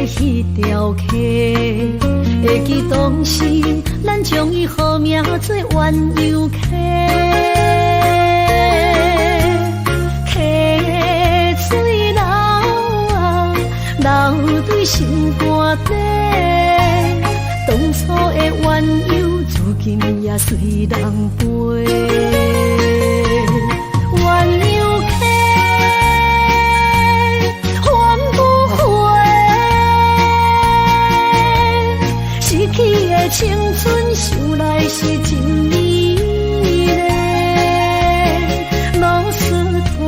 迄条溪，会记当时咱将伊号名做鸳鸯溪。溪水流啊，流对心肝底。当初的鸳鸯，如今也随人飞。鸳鸯溪，翻不回。失去的青春，想来是真美丽。老师徒，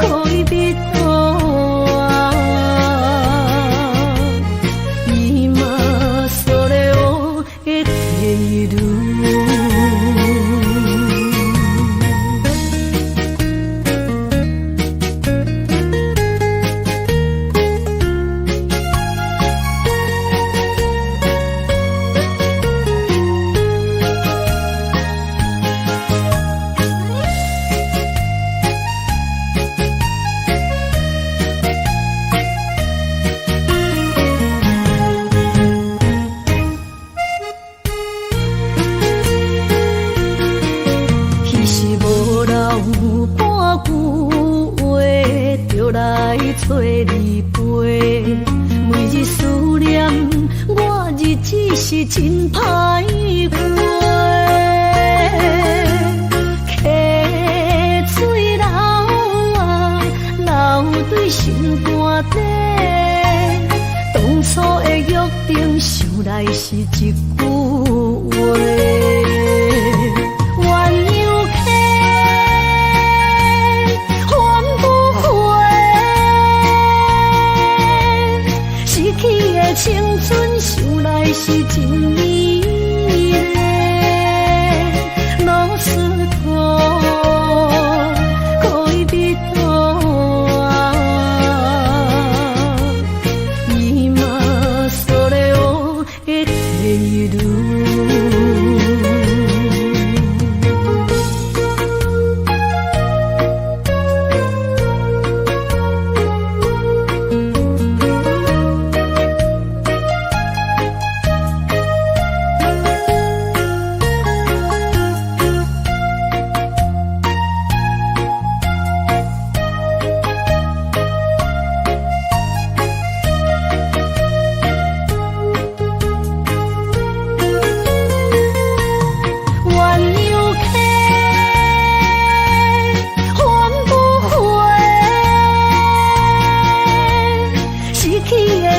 可以找你陪，每日思念，我日子是真歹过。溪水流啊，流对心肝底。当初的约定，想来是一句话。青春想来是真美丽，老师徒可以比多啊，伊嘛所了的退路。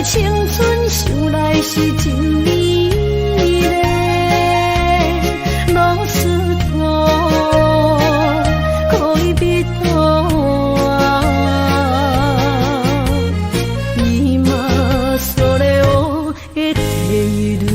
青春想来是真美丽，老师徒可以比多啊，伊嘛所了的退路。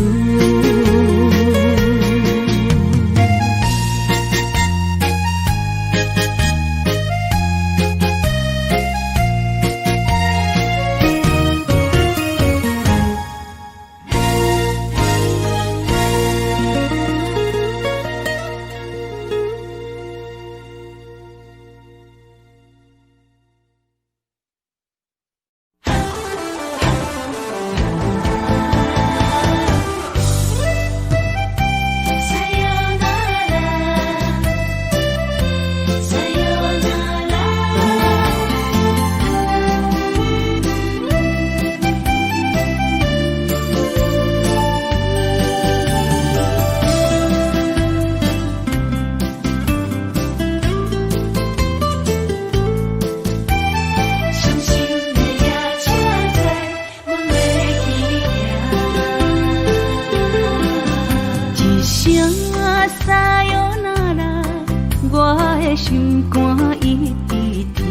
心肝一直疼，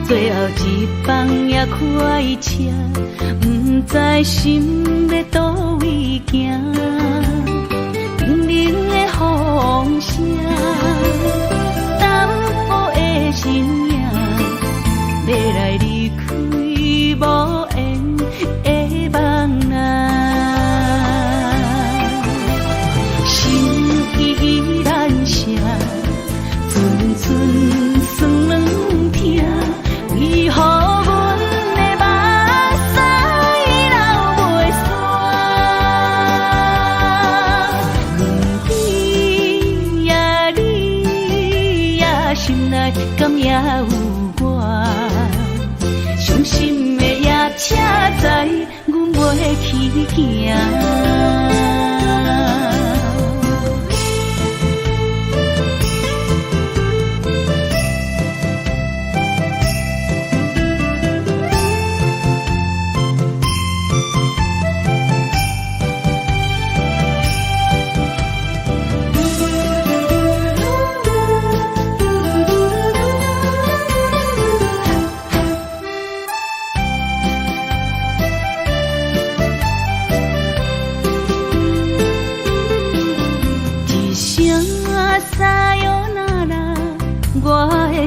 最后一放也开车，不知心要倒位行。冰冷的风声，淡薄的身影，要来离开无缘的梦啊，心依然声。寸寸酸软疼，为何阮的行。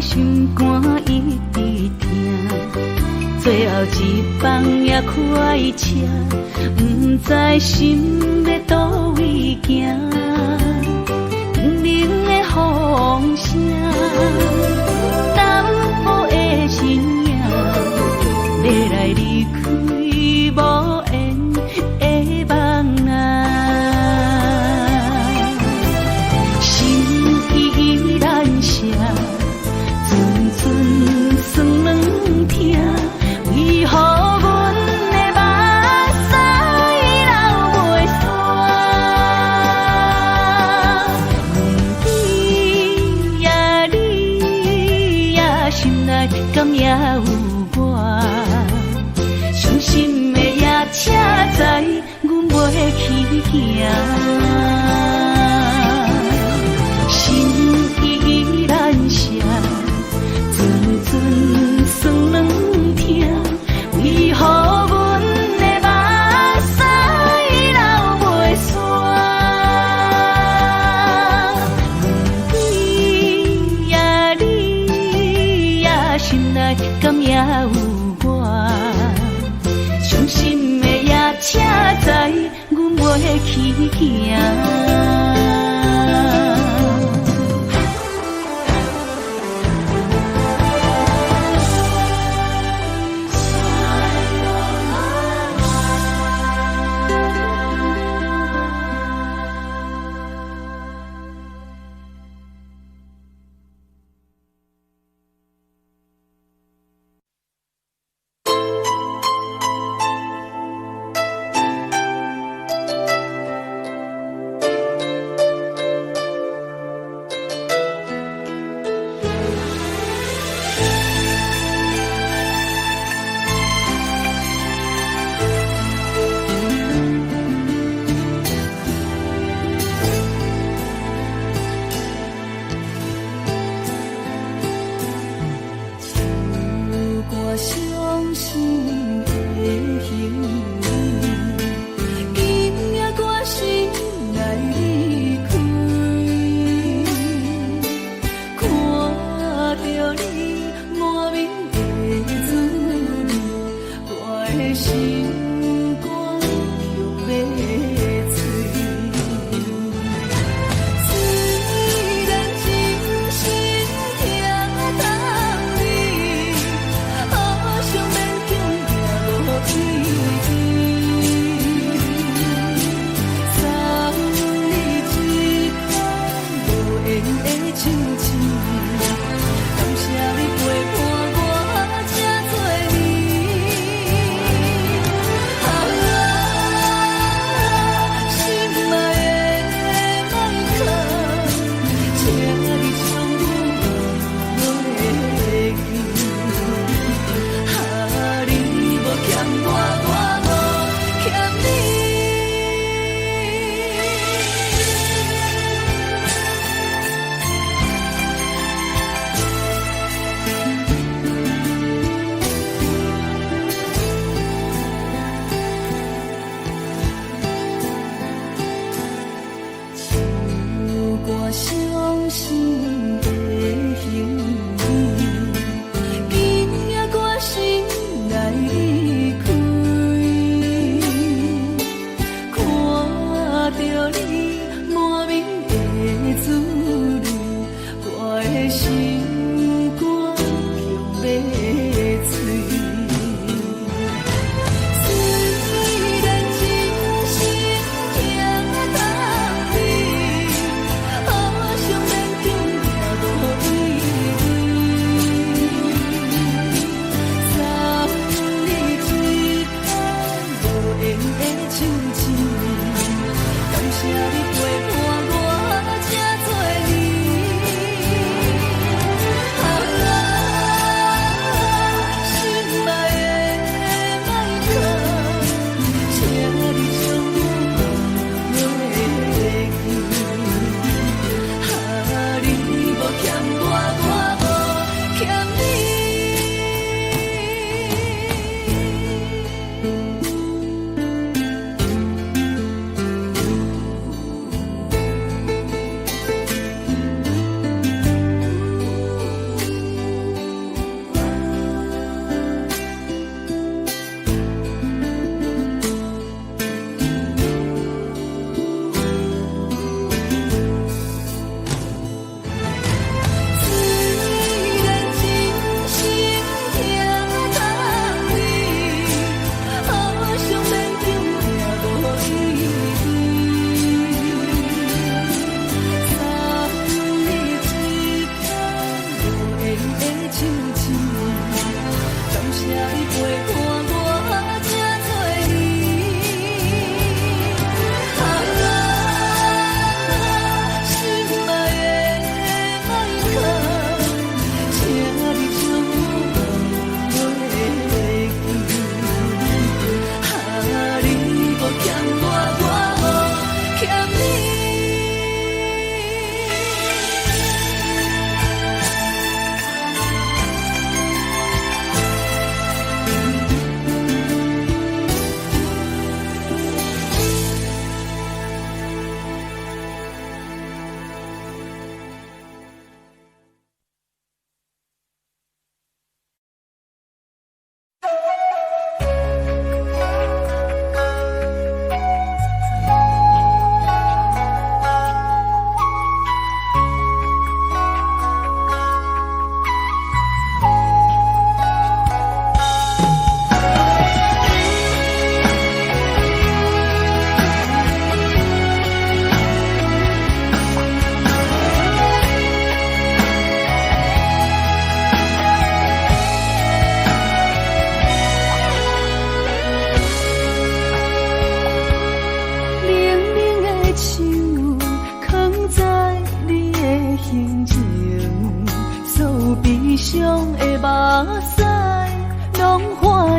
心肝一直疼，最后一放也开车，不知心要倒位行。光明的风声，淡薄的身影，要来离开无缘的梦啊，心依然舍。算软疼，为何阮的目屎流袂煞？问你呀，心内敢也有我？伤心的夜车载，阮袂去行。心依然舍。算软疼，为何阮的目屎流袂煞？问你呀，心内敢也有我？伤心的夜车载，阮袂去行。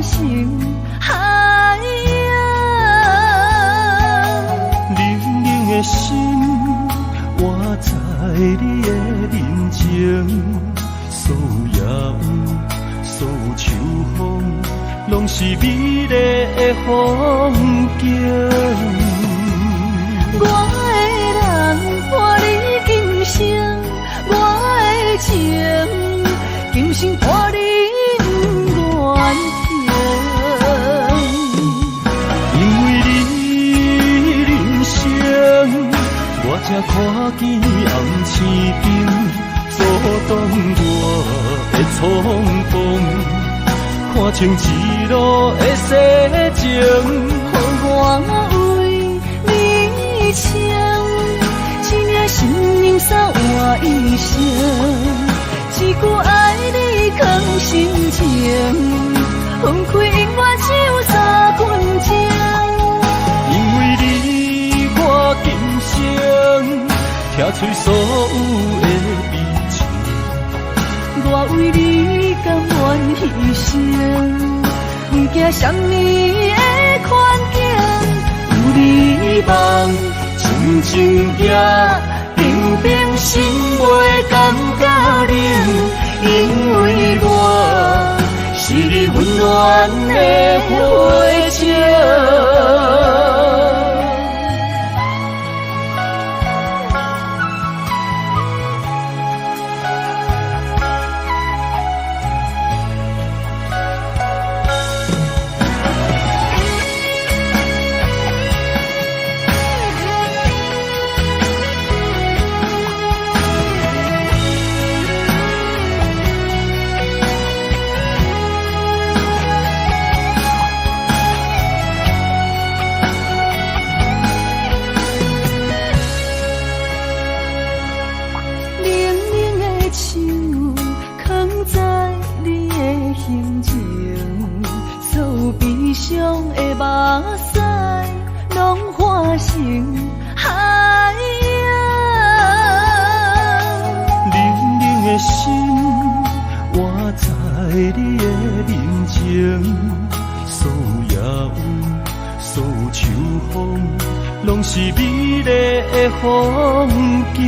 成海洋。冷冷的心，我知你的认情，所有野有，所有秋风，拢是美丽的风景。我的人伴你今生，我的情今生伴你不愿停。因为你人生，我才看见红青灯，阻挡我的冲动，看清一路的世情。我为你唱，一领心灵洒我一生，一句爱你藏心情，分开永远只有三分钟。因为你，我今生听出所有的美情。我为你甘愿牺牲，不惊什么的困境。有你梦，静静行，平平心袂感觉冷，因为我是你温暖的火情。伤的目屎，拢化成海洋。冷冷的心，我知你的认情。所有野有，所有秋风，拢是美丽的风景。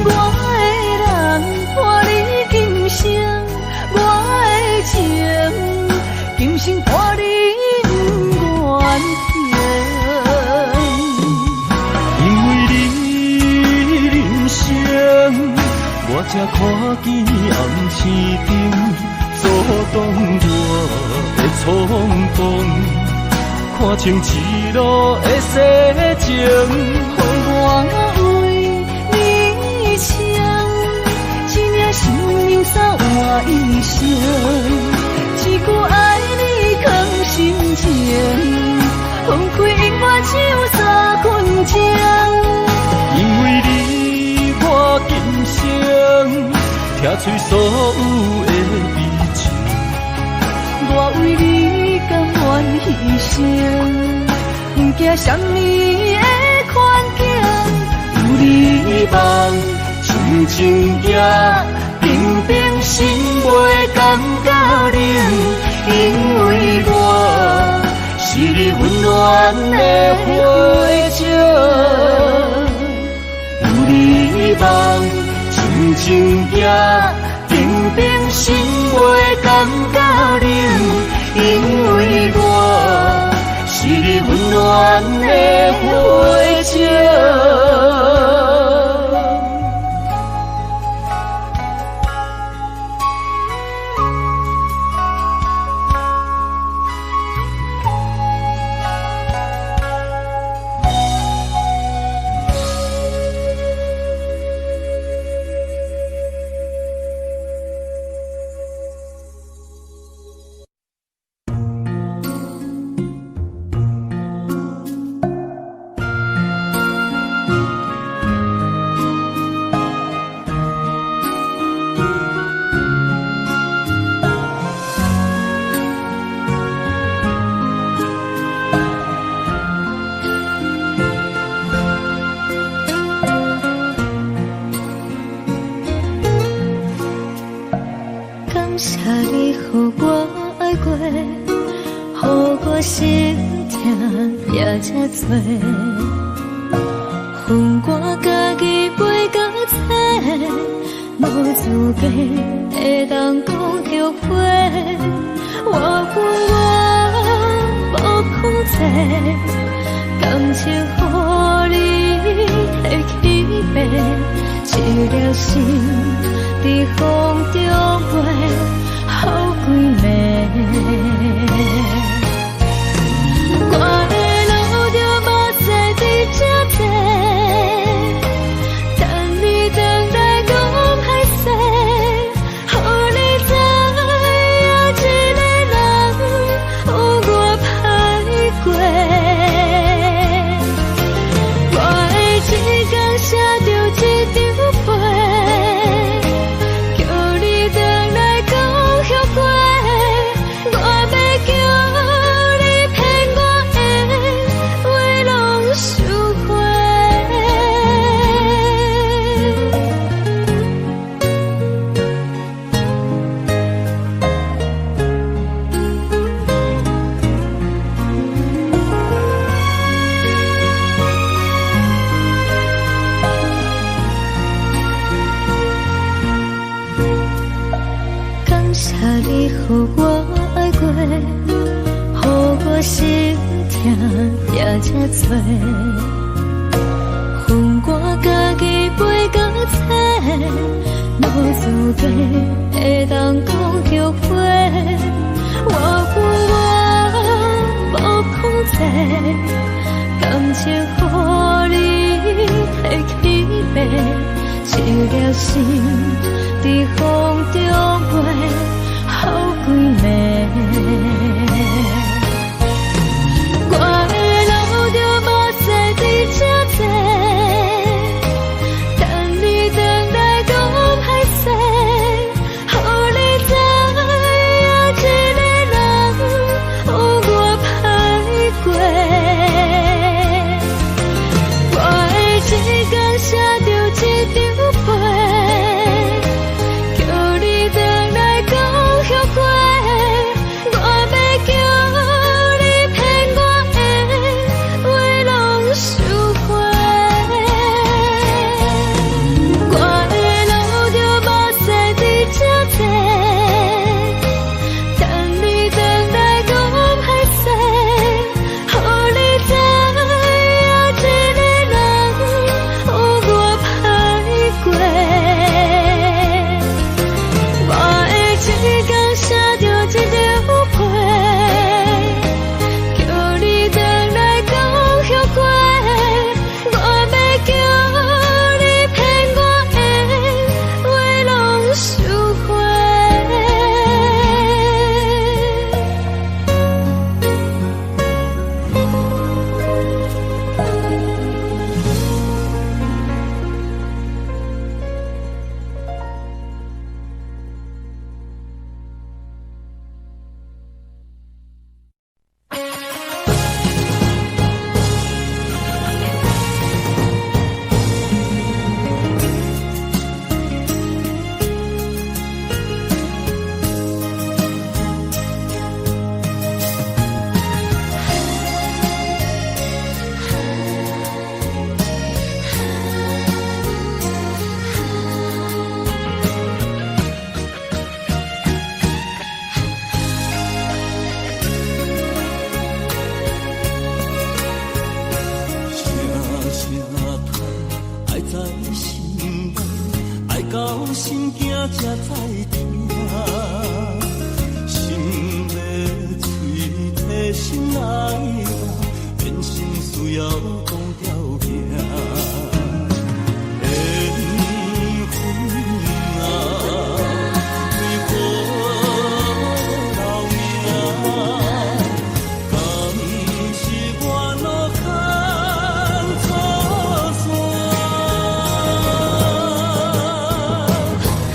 我的人伴你今生，我的情今生伴你不愿停。因为你人生，我才看见红青灯，阻挡我的冲动，看清一路的世情。我为你唱，一领心灵洒我一生，一句爱你藏心情，分开永远只有三分钟。因为你，我今生听出所有的美情。我为你甘愿牺牲，不惊什么的困境。有你梦，静静行，平平心袂感觉冷，因为我是你温暖的火情。有你梦，静静行，平平心袂感觉冷，因为我是你温暖的火情。予我心痛也这多。恨我家己袂到切，无资格会当讲后悔。我恨我无控制，感情予你摕去卖，一粒心伫风中飞，好几暝。我的路就无再伫这多，等你等来讲歹势，予你知影一个人有我歹过。我的一天写着一张被，叫你等来讲后悔。我要叫你骗我的话拢收回。感谢你予我爱过，予我心痛也这多。恨我家己袂到切，无资格会当讲后悔。我恨我无控制，感情予你摕去卖，一粒心伫风中飞，好几暝。我的路就无再伫这多，等你等来讲歹势，予你知影一个人有我歹过。我的一天写着一张被，叫你等来讲后悔。我要叫你骗我的话拢收回。我的路就无再伫这多，等你等来讲歹势，予你知影一个人有我歹过。我的一天写着一张被，叫你等来讲后悔。我要叫你骗我的话拢收回。爱在心内，爱到心惊才知疼。心要嘴替心来话，变心需要讲条命。缘分啊，为我留命，敢是我路坎错线？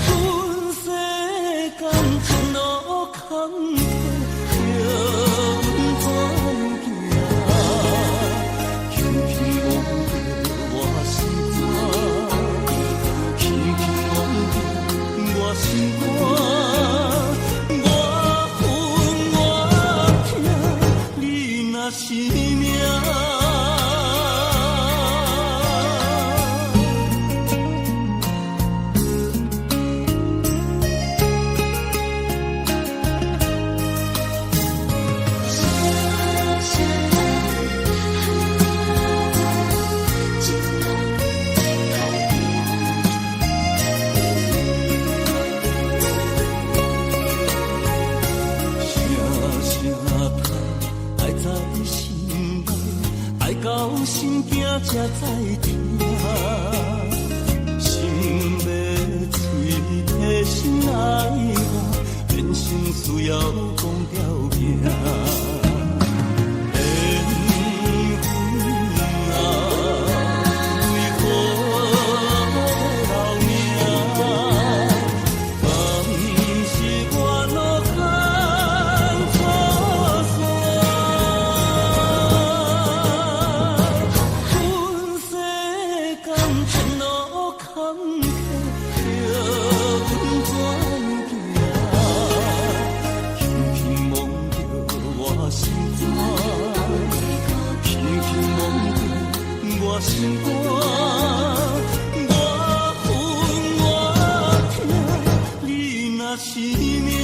阮世间前路坎坷，叫阮怎行？惊才知听，心要嘴提心来话，人生需要讲条命。心肝，我恨我痛，你若是命。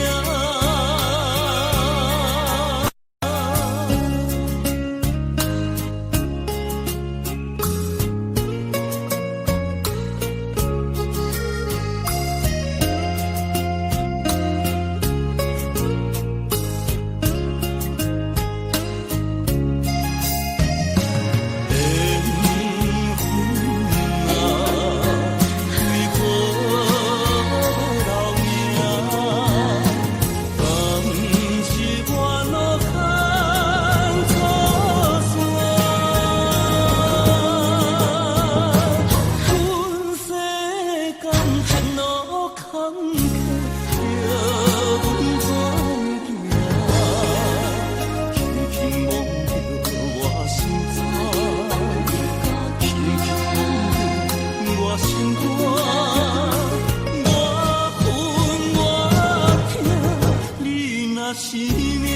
是命。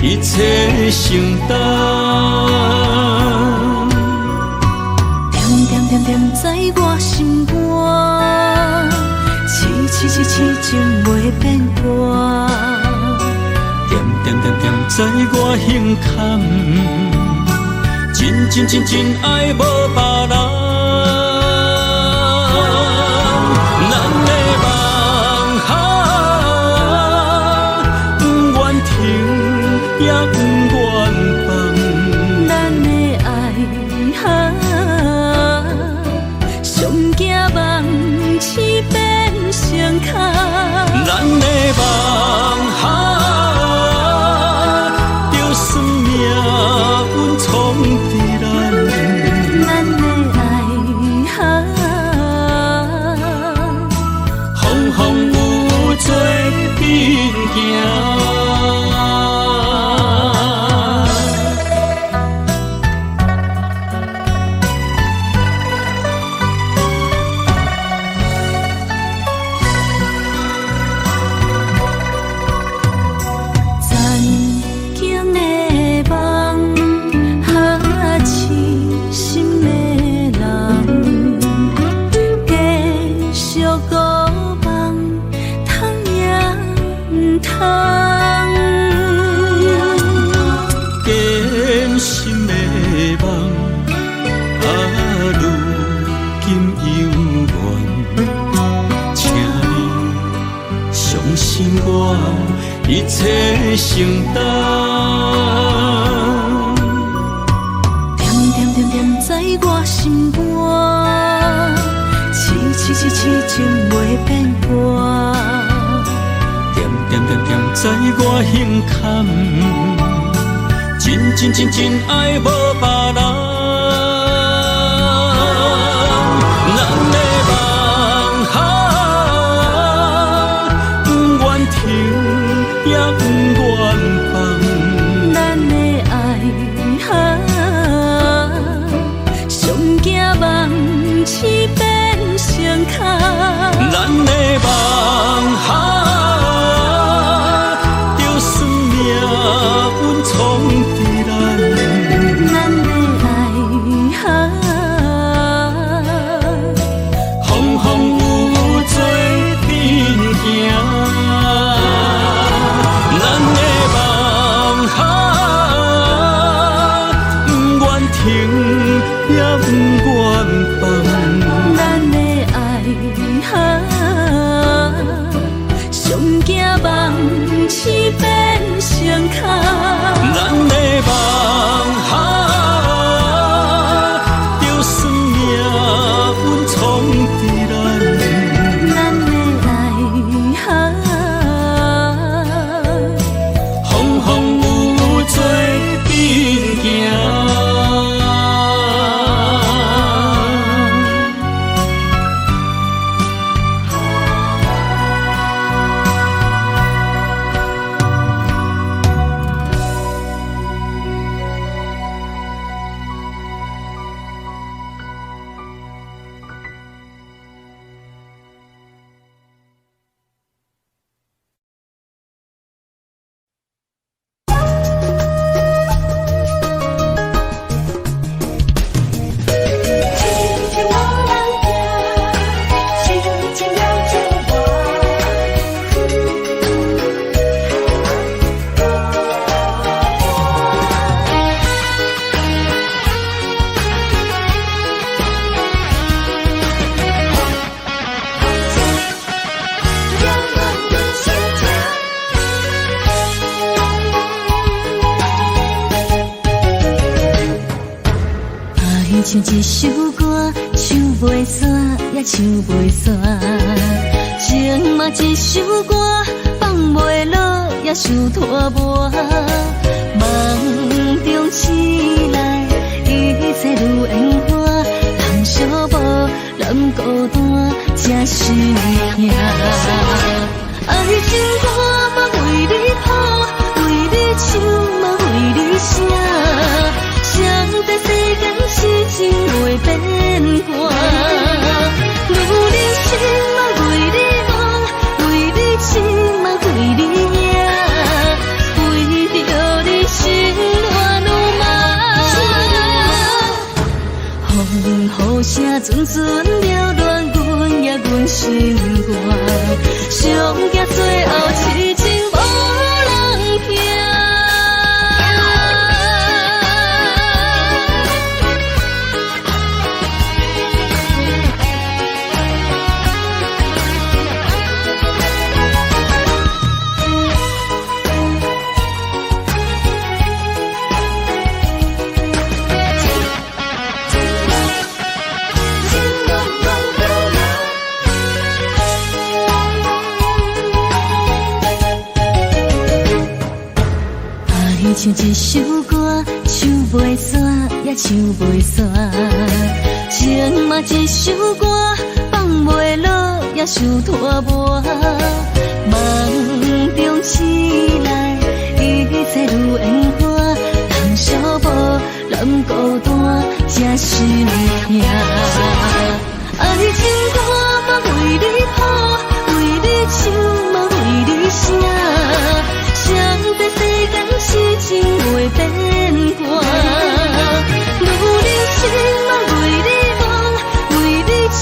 一切承担，点点点点在我心肝，痴痴痴痴情袂变卦，点点点点在我胸坎，真真真真爱无别人。咱的梦哈，不愿停。也不愿放，咱的爱哈，上惊梦痴变成空。咱的梦哈，就算命运冲伫咱，咱的爱哈，风风雨做阵行。一切承担。点点点点在我心肝，痴痴痴情袂变卦。点点点点在我心坎，真真真真爱无别人。也不愿放，咱的爱上惊梦痴变成空，咱的梦就算命运闯伫咱，咱的爱风风雨雨做阵行。也不愿放，咱的爱上惊梦痴变成空，咱的梦就算命运闯伫咱，咱的爱风风雨雨做阵行。唱一首歌，唱袂煞，也唱袂煞。情嘛一首歌，放袂落，也想拖磨。梦中醒来，一切如烟花。人寂寞，人孤单，才是命。爱情歌嘛为你谱，为你唱嘛为你写。谁在世间痴情袂变卦？为你心嘛为你梦，为你情嘛为你影，为着你心乱如麻。风雨声阵阵缭乱，阮也阮心肝，上惊最后痴情无人听。唱一首歌，唱袂煞，也唱袂煞。情嘛一首歌，放袂落，也想拖磨。梦中醒来，一切如烟花。人寂寞，人孤单，才是命。爱情歌嘛为你谱，为你唱嘛为你写。谁在世间痴情袂变卦？如你心嘛为你梦，为你情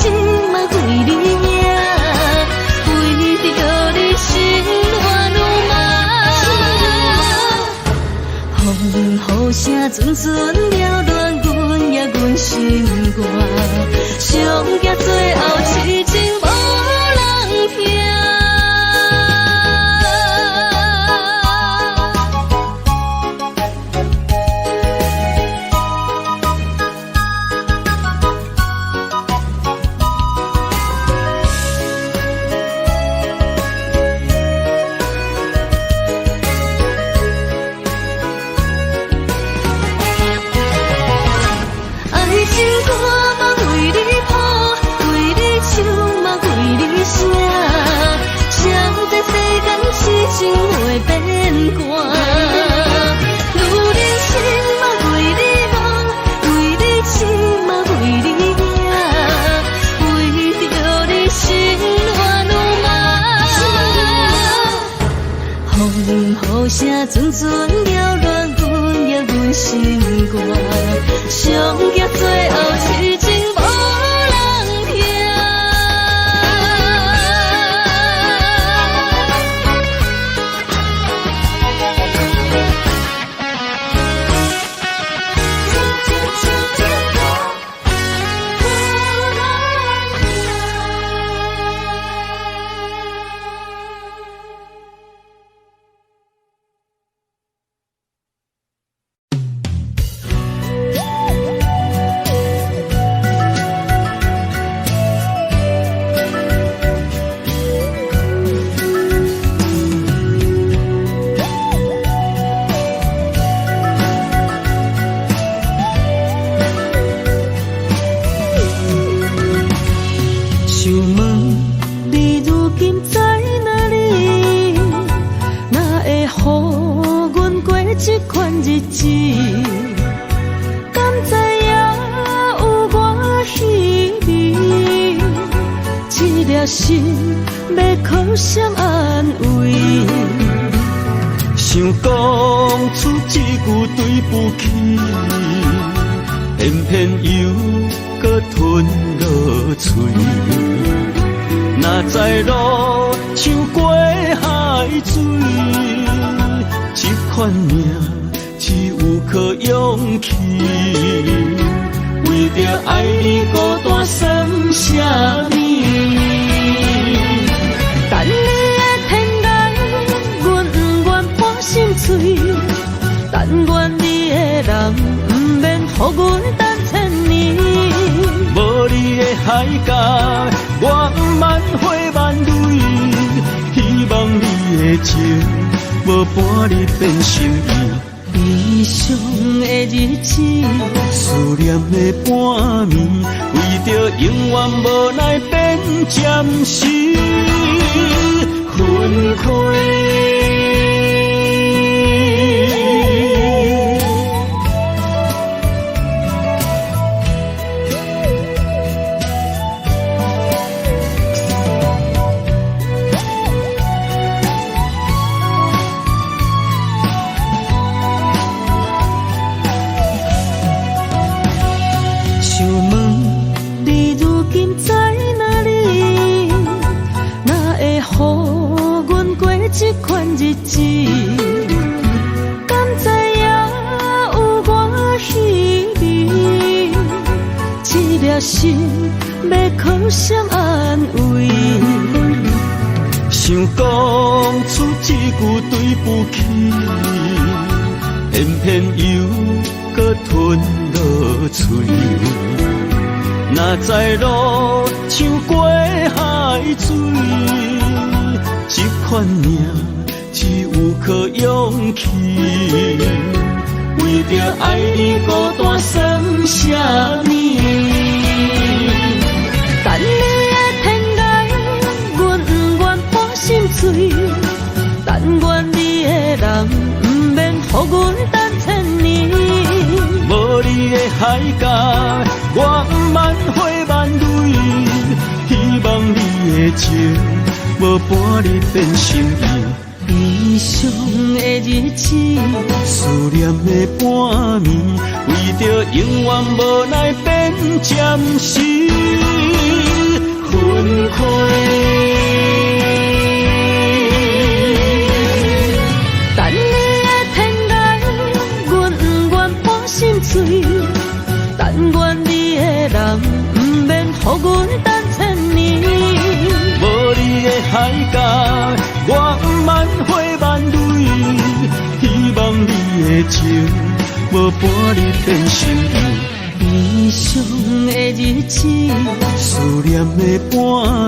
嘛为你影，为着你心乱如麻。风雨声阵阵缭乱，阮也阮心肝，上惊最后痴情无人听。阵阵扰乱阮的阮心肝，伤结最后痴情无人听。心要靠谁安慰？想讲出一句对不起，偏偏又搁吞落嘴。若知路像过海水，这款命只有靠勇气。为着爱你孤单算啥物？等你的天涯，阮不愿破心碎。但愿你的人不免予阮等千年。无你的海角，我万花万蕊。希望你的情，无伴你变心意。悲伤的日子，思念的半暝，为着永远无奈变暂时分开。这款日子，敢知影有我稀微？这粒心要靠谁安慰？想讲出一句对不起，偏偏又搁吞落嘴。若知路像过海水。这款命只有靠勇气，为着爱你孤单算啥物？等你的天涯，阮不愿破心碎。但愿你的人不免予阮等千年。无你的海角，我万花万蕊。希望你的情。无伴你变心意，悲伤的日子，思念的半暝，为着永远无奈变暂时分开。等你的天涯，阮不愿破心碎。但愿你的人不免予阮等千年。无你的海角，我万花万蕊。希望你的情，无伴你变心意。悲伤的日子，思念的半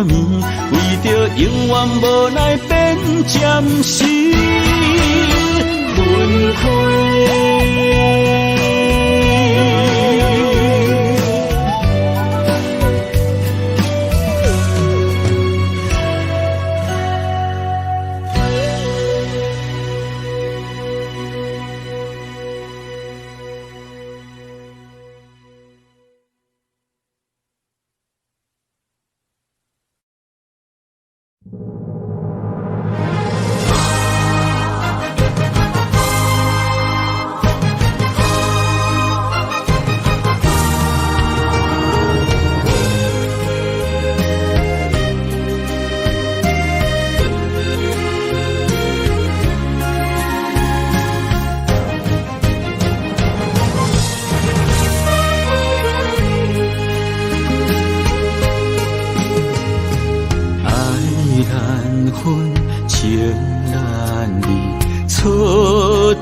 暝，为着永远无奈变暂时分开。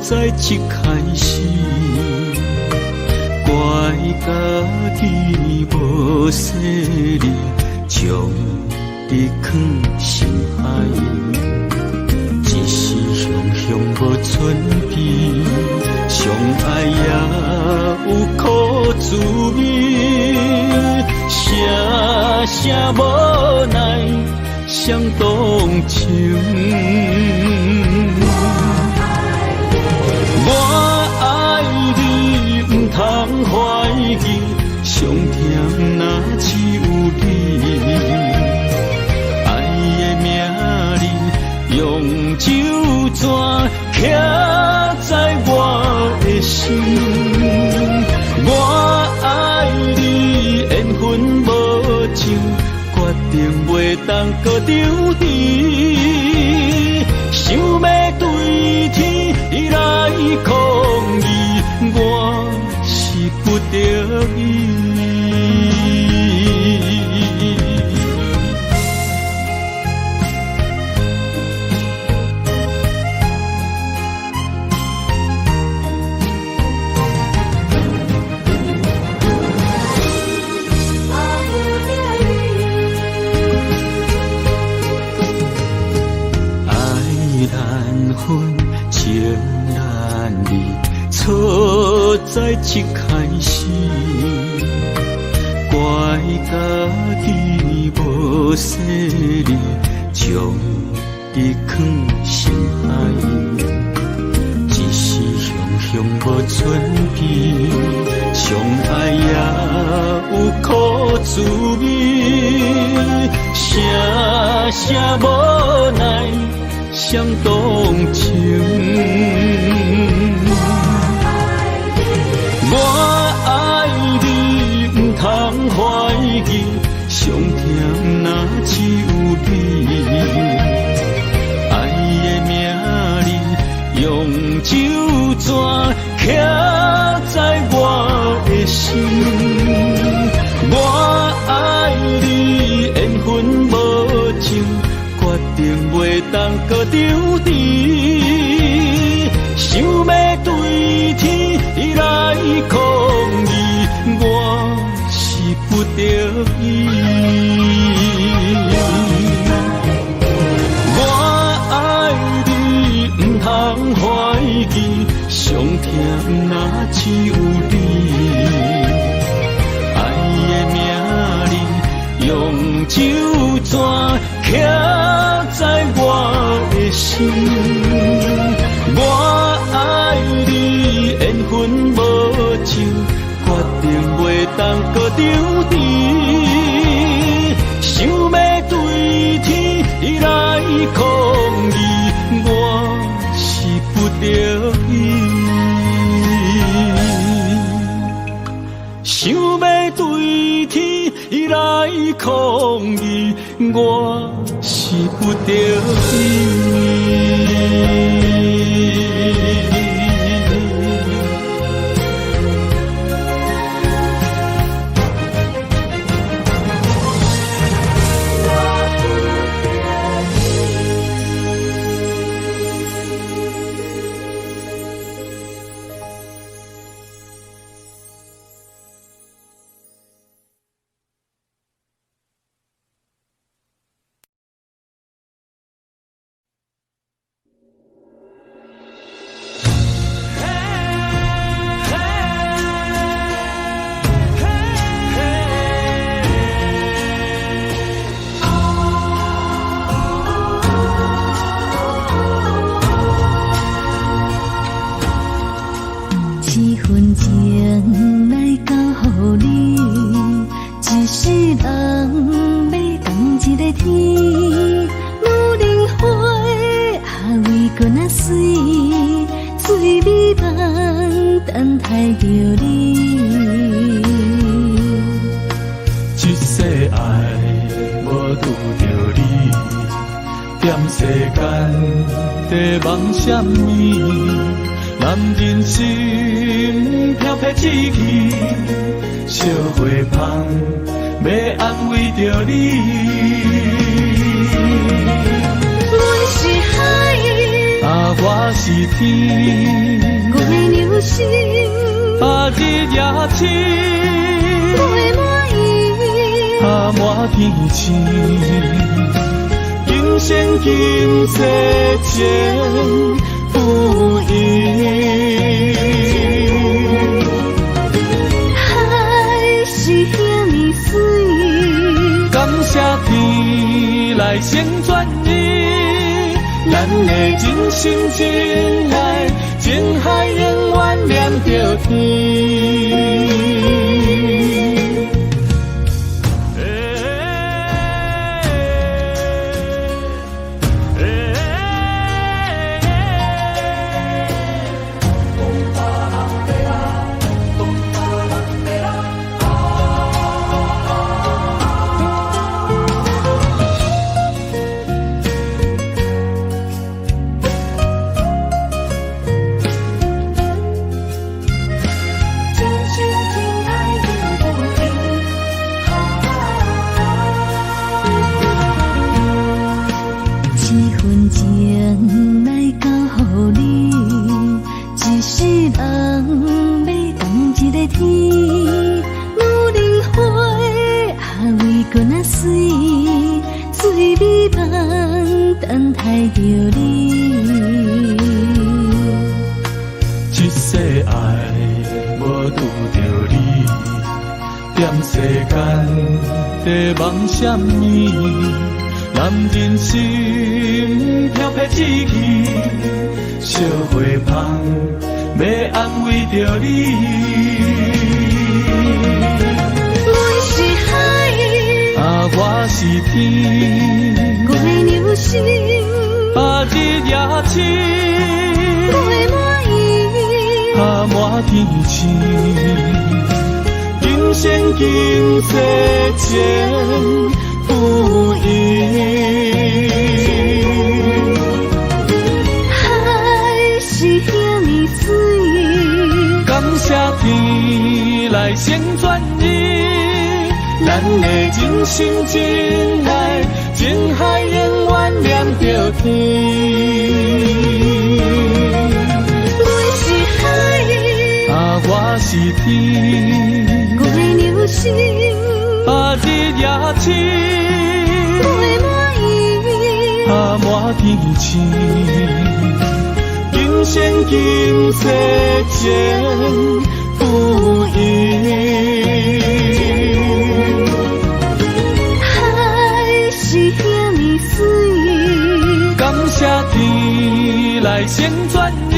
在一开始，怪家己无细腻，将你放心海，一时雄雄无存边，相爱也有苦滋味，声声无奈伤动情。我爱你，不通怀疑，上甜若只有你。爱的名字用酒泉刻在我的心。我爱你，缘分无情，决定袂当搁丢弃。想要对天来抗议，我是不得已。情难离，错在一开始，怪家己无细腻，将你放心海，一时雄雄无存边，相爱也有苦滋味，声声无奈伤动情。我爱你，不通怀疑，上甜若只有你。爱的名字用酒泉刻在我的心。我爱你，缘分无情，决定袂当搁丢弃，想要对天来抗议，我是不得已。我爱你，不通怀疑，上甜若只有你。爱的名字用酒泉刻在我的心。我爱你，缘分无情，决定袂当搁丢弃，想要对天来抗议，我是不得已。想要对天来抗议，我是不得已。是天，我的流星，日夜星，月满意，满天星，今生今世前不移。海是遐尼水，感谢天来成全你，咱的真心真爱，情海永远连着天。一世爱无拄着你，踮世间地梦闪暝，男人心飘撇志气，小花香要安慰着你。我是海，我是天，我的流星，日夜星，月满意，满天星，今生今世前不移。海是遐尼水，感谢天来成全你，咱的真心真爱，情海永远连着天。我是天，我的流星，日夜星，月满意，满天星，今生今世前不移。海是遐尼水，感谢天来成全你，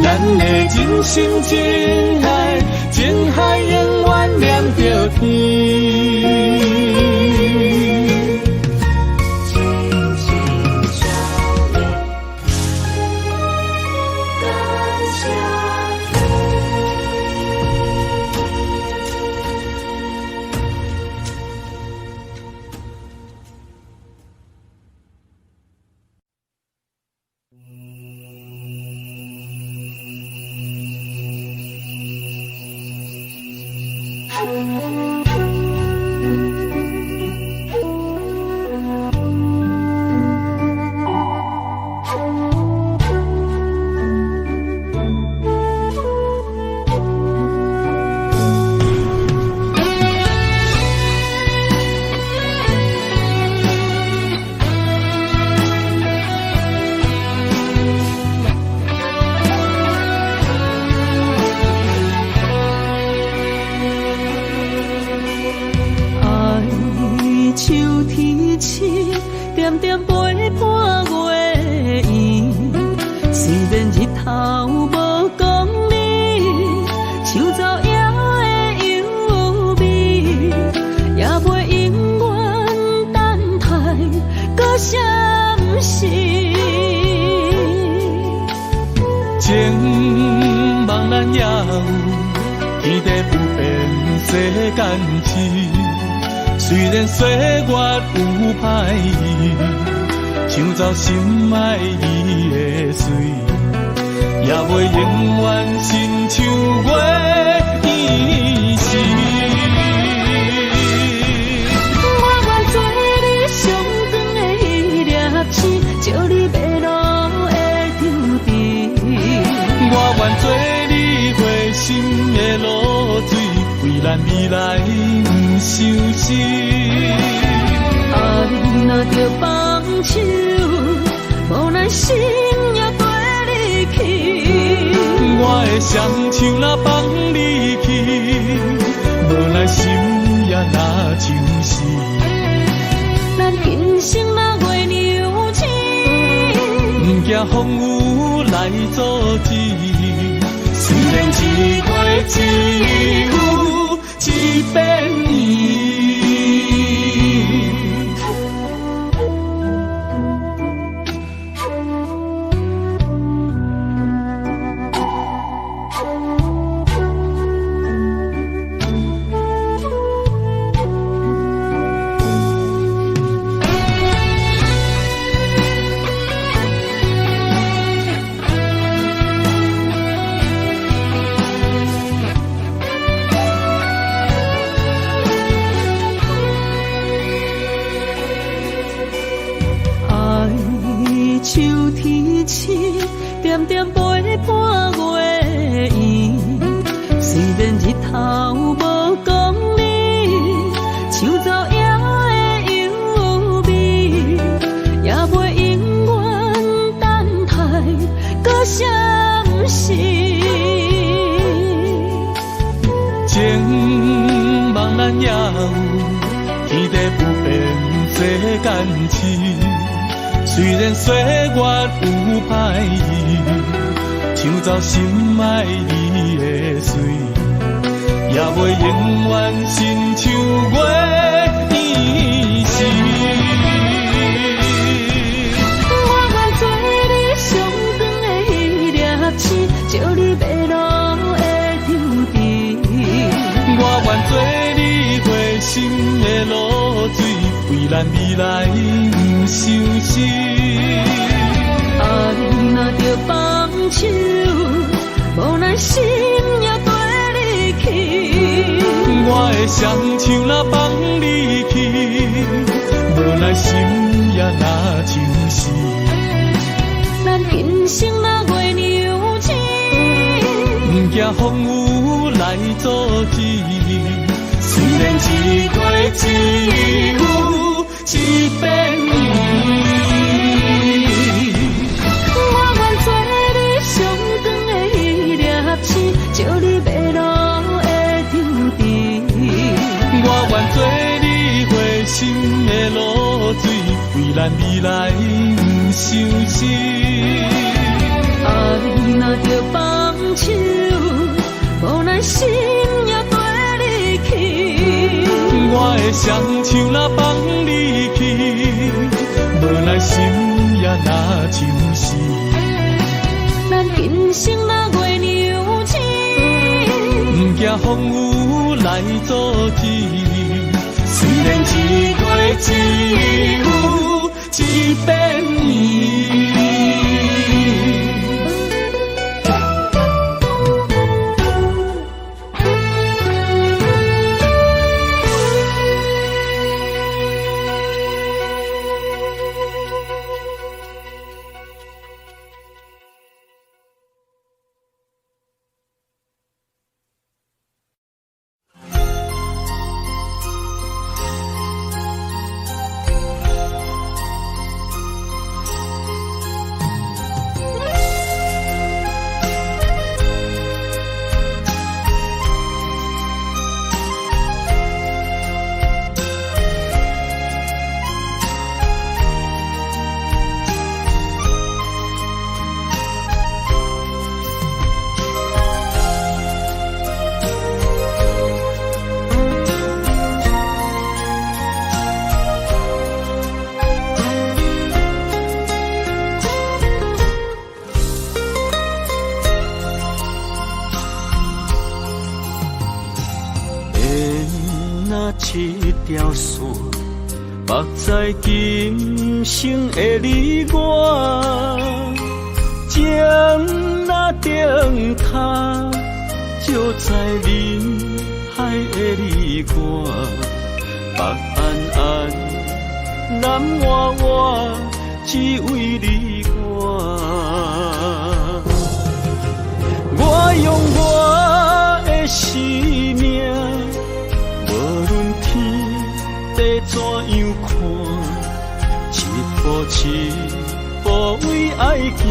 咱的真心真爱，情海永远连着天。点点陪伴月圆，虽然日头无光明，像走夜的幽味，也袂永远等待搁闪烁。情茫然也有天地不变世间事。虽然岁月有歹意，抢走心爱伊的水，也袂永远亲像月圆时。我愿做你上长的迄粒星，照你迷路的咱未来不相信。爱若着放手，无奈心也跟你去。我的双手若放你去，无奈心也若像是。咱今生若月牛星，不惊风雨来阻止。虽然一月只有一遍年。秋天起，点点陪伴月圆。虽然日头无讲理，像走野的优美，也袂永远等待搁相思。情茫然也有，天地不变，世间痴。虽然岁月有歹意，抢走心爱你的水，也袂永远亲像月圆时。我愿做你上长的迄粒星，照你迷路的丢滴。我愿做你回心的露水，为咱未来不相信。爱若着放手，无奈心也跟你去。我的双手若放你去，无奈心也若像是。咱今生若月牛星，不惊风雨来阻止。虽然一月只有一遍年。照你迷路的丢滴，我愿做你回心的露水，为咱未来不相思。爱若着放手，无奈心也跟你去。我的双手若放你去，无奈心也若像是。咱今生若月牛星，不惊风雨来阻止。虽然一月只有一遍年。一条线，目在今生的你我，情若顶塔，照在人海的你我，北安安，南弯弯，只为你我。我用我的生命。步一步为爱行，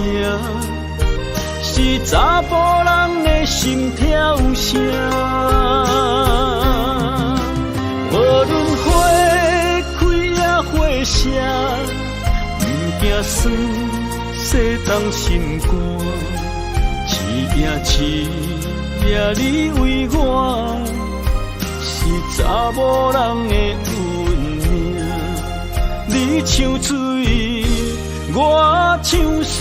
是查甫人的心跳声。无论花开也花谢，不惊酸洗冻心肝。一夜你为我，是查某人的运命。你像水，我像山。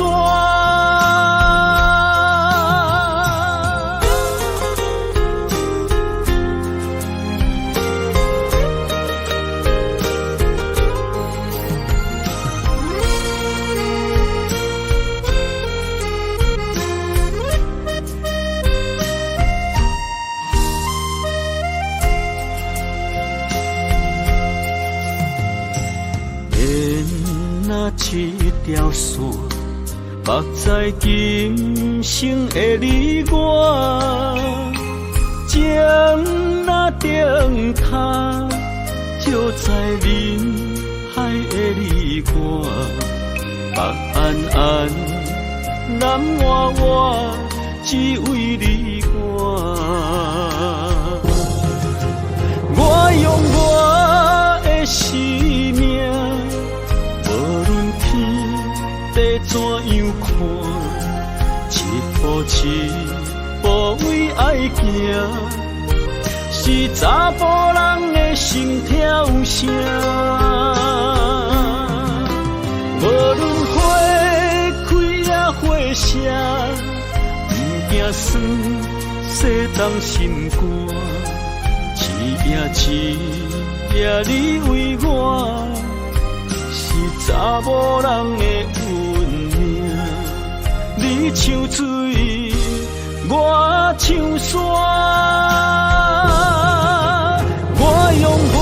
一条线，目在今生的你我，情若灯塔，照在人海的你我，北暗暗，南弯弯，只为你我。我用我的生命。地怎样看？一步一步为爱行，是查甫人的心跳声。无论花开也花谢，不惊酸洗冻心肝。一夜你为我。查某人的运命，你像水，我像山。我用我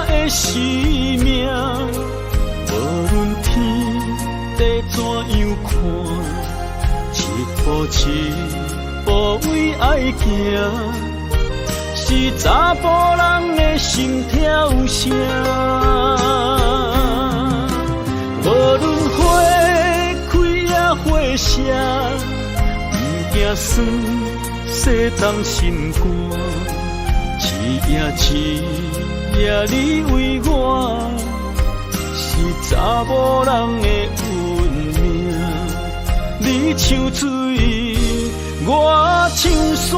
的生命，无论天地怎样看，一步一步为爱行，是查甫人的心跳声。无论花开也花谢，不惊酸洗冻心肝。一夜你为我，是查某人的运命。你像水，我像山。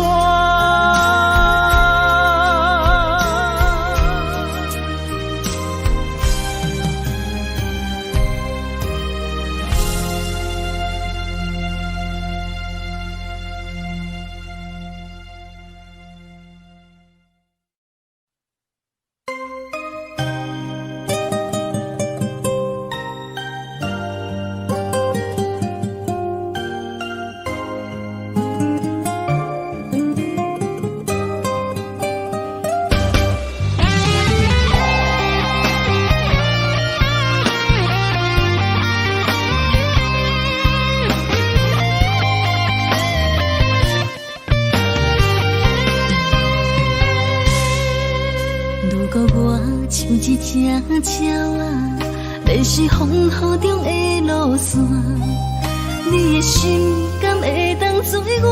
一只鸟啊，迷失风雨中的路线，你的心敢会当做我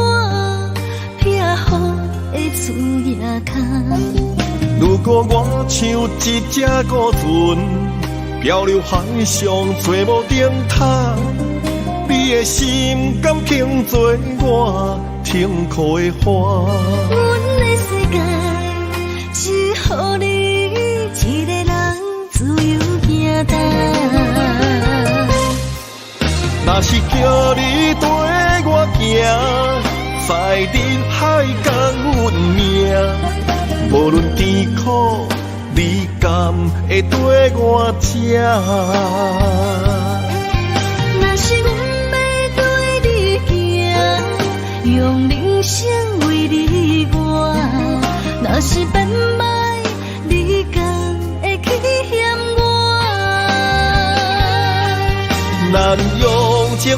撇雨的厝夜空？如果我像一只孤船，漂流海上做无顶塔，你的心敢肯做我停靠的花？阮的世界只予你一个人自由行动。若是叫你跟我行，在人海共运命，无论甜苦，你敢会跟我吃？若是阮要对你行，用人生为你活，若是变歹，你敢会去嫌我？咱用情予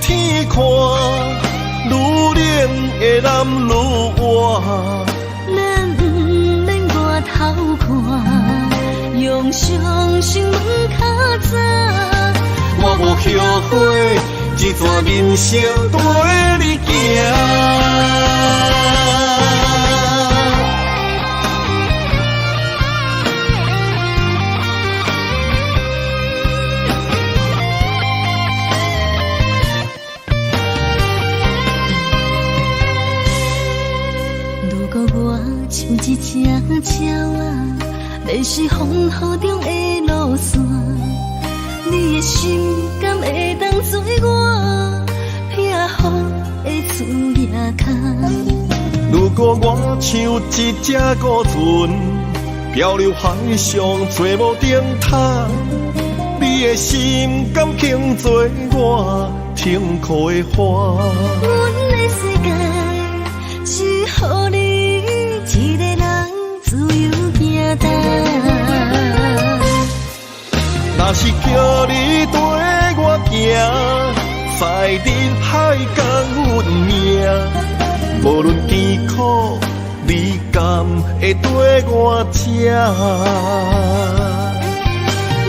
天看，愈冷的男愈活。咱不免外头看，用双手门脚走。后悔，一段人生跟你行。像一只鸟啊，迷失风雨中的路线。你的心敢会当做我避风的厝夜空？如果我像一只孤船，漂流海上做无顶塔，你的心敢肯做我停靠的花？阮的世界只予你一个人自由行动。若是叫你跟我行，在人海共运命，无论甜苦，你甘会跟我吃？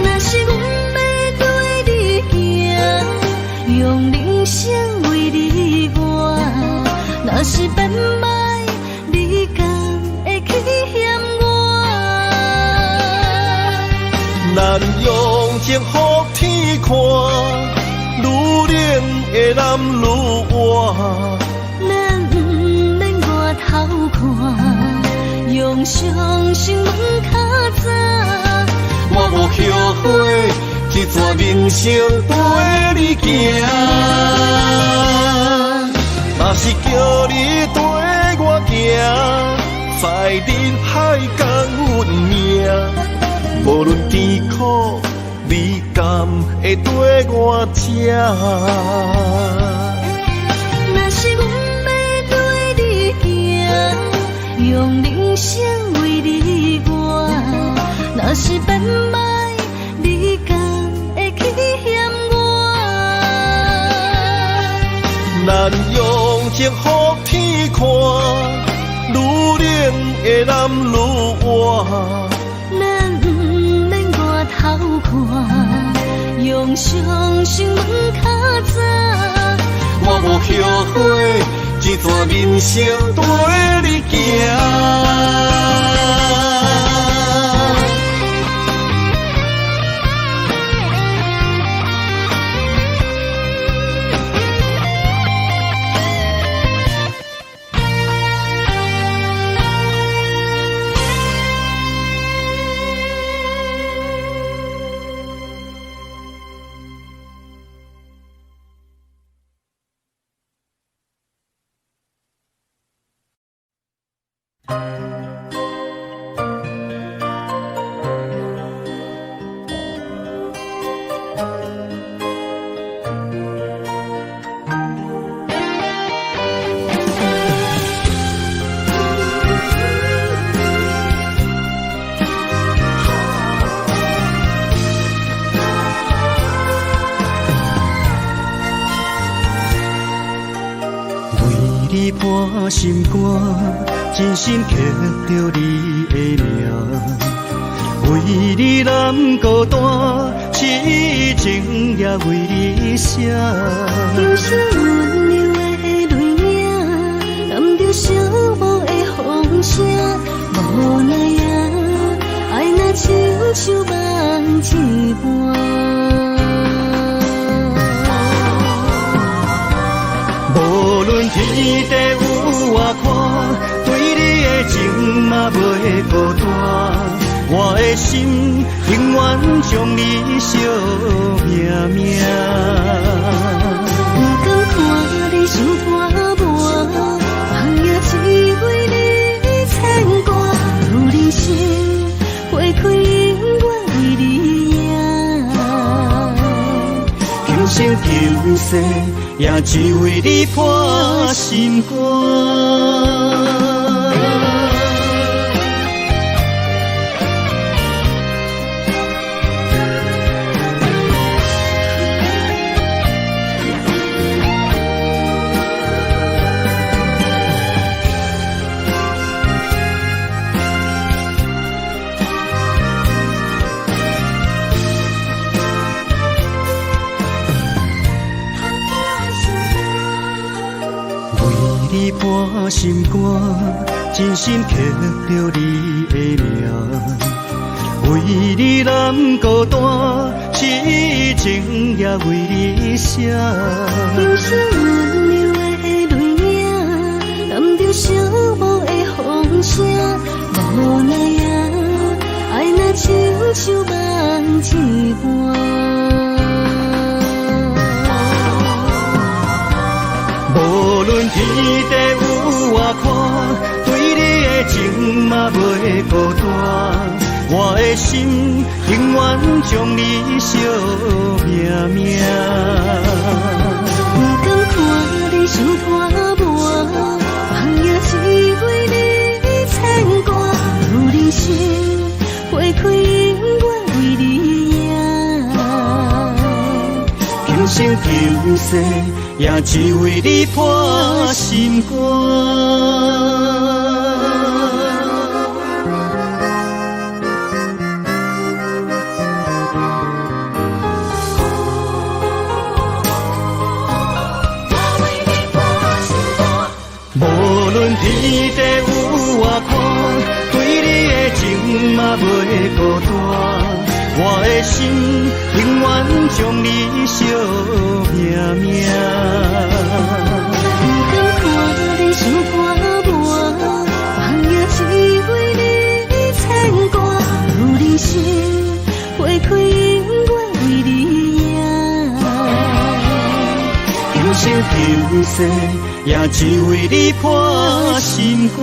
若是阮要跟你行，用人生为你活，若是变歹，你甘会去嫌我？咱用情予天看，愈冷的男愈活。咱不免外头看，用双心门较早。我无后悔，一段人生跟你行。若是叫你跟我行，在人海共运命，无论甜苦，你甘会跟我吃？若是阮要跟你行，用人生为你活，若是变歹，你甘会去嫌我？咱用情予天看，愈冷的男愈活。咱不免外头看，用双心门较早。我无后悔，一段人生跟你行。你伴心肝，真心刻着你的名。为你难孤单，痴情也为你写。忧伤温柔的泪影，染着寂寞的风声。无奈啊，爱若亲像梦一般。无论天地有外宽，对你的情嘛袂孤单。我的心永远将你惜命命。不敢看你伤拖磨，梦也只为你牵挂。有人生花开永远为你赢，今生今世也只为你破心肝。破心肝，真心刻着你的名。为你难孤单，痴情也为你写。忧伤温柔的泪影，染着寂寞的风声。无奈啊，爱若亲像梦一般。无论天地有外宽，对你的情嘛袂孤单。我的心永远将你惜命命。不敢看你伤破磨，梦也只为你牵挂。有人生花开永远为你赢，今生今世也只为你破心肝。天地有外宽，对你的情嘛袂孤单。我的心永远将你惜命命。不敢看你伤破磨，梦也只为你牵挂。有人生花开永远为你赢，今生今世也只为你破心肝。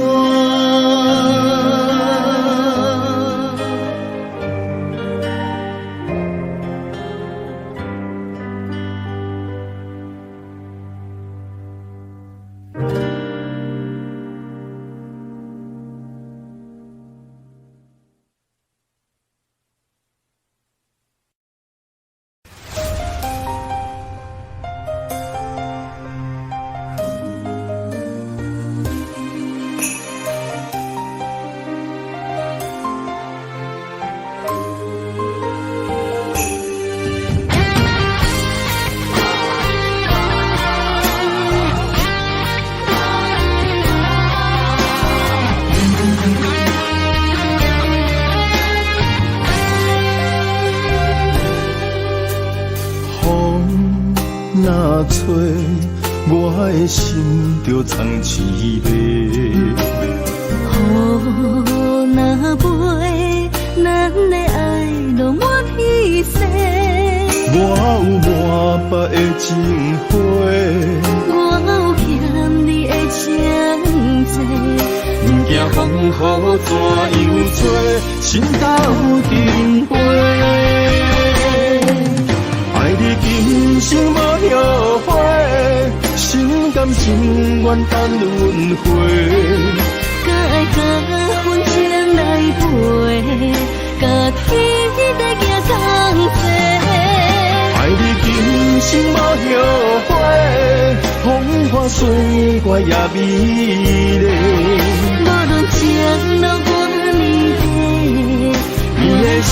若吹，我的心就藏一个。雨若飞，咱的爱就满天星。我有满腹的情花，我有欠你的情债，不惊风雨怎样吹，心斗阵飞。爱你今生无后悔，心甘情愿等轮回。甲爱甲阮情来陪，甲天地行同齐。爱你今生无后悔，风花雪月也美丽。无论前路偌年短，你的心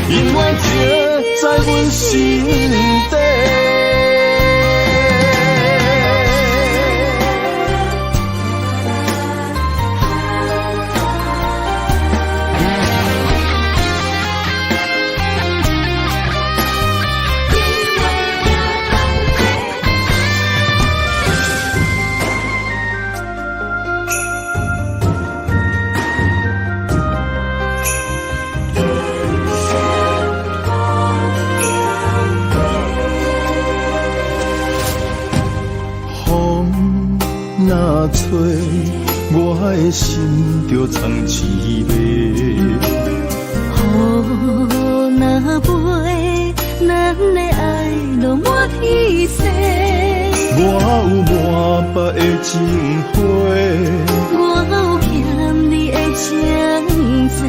永远刻在阮心底。若吹，我的心就藏一个。雨若飞，咱的爱就满天星。我有满腹的情花，我有欠你的情债，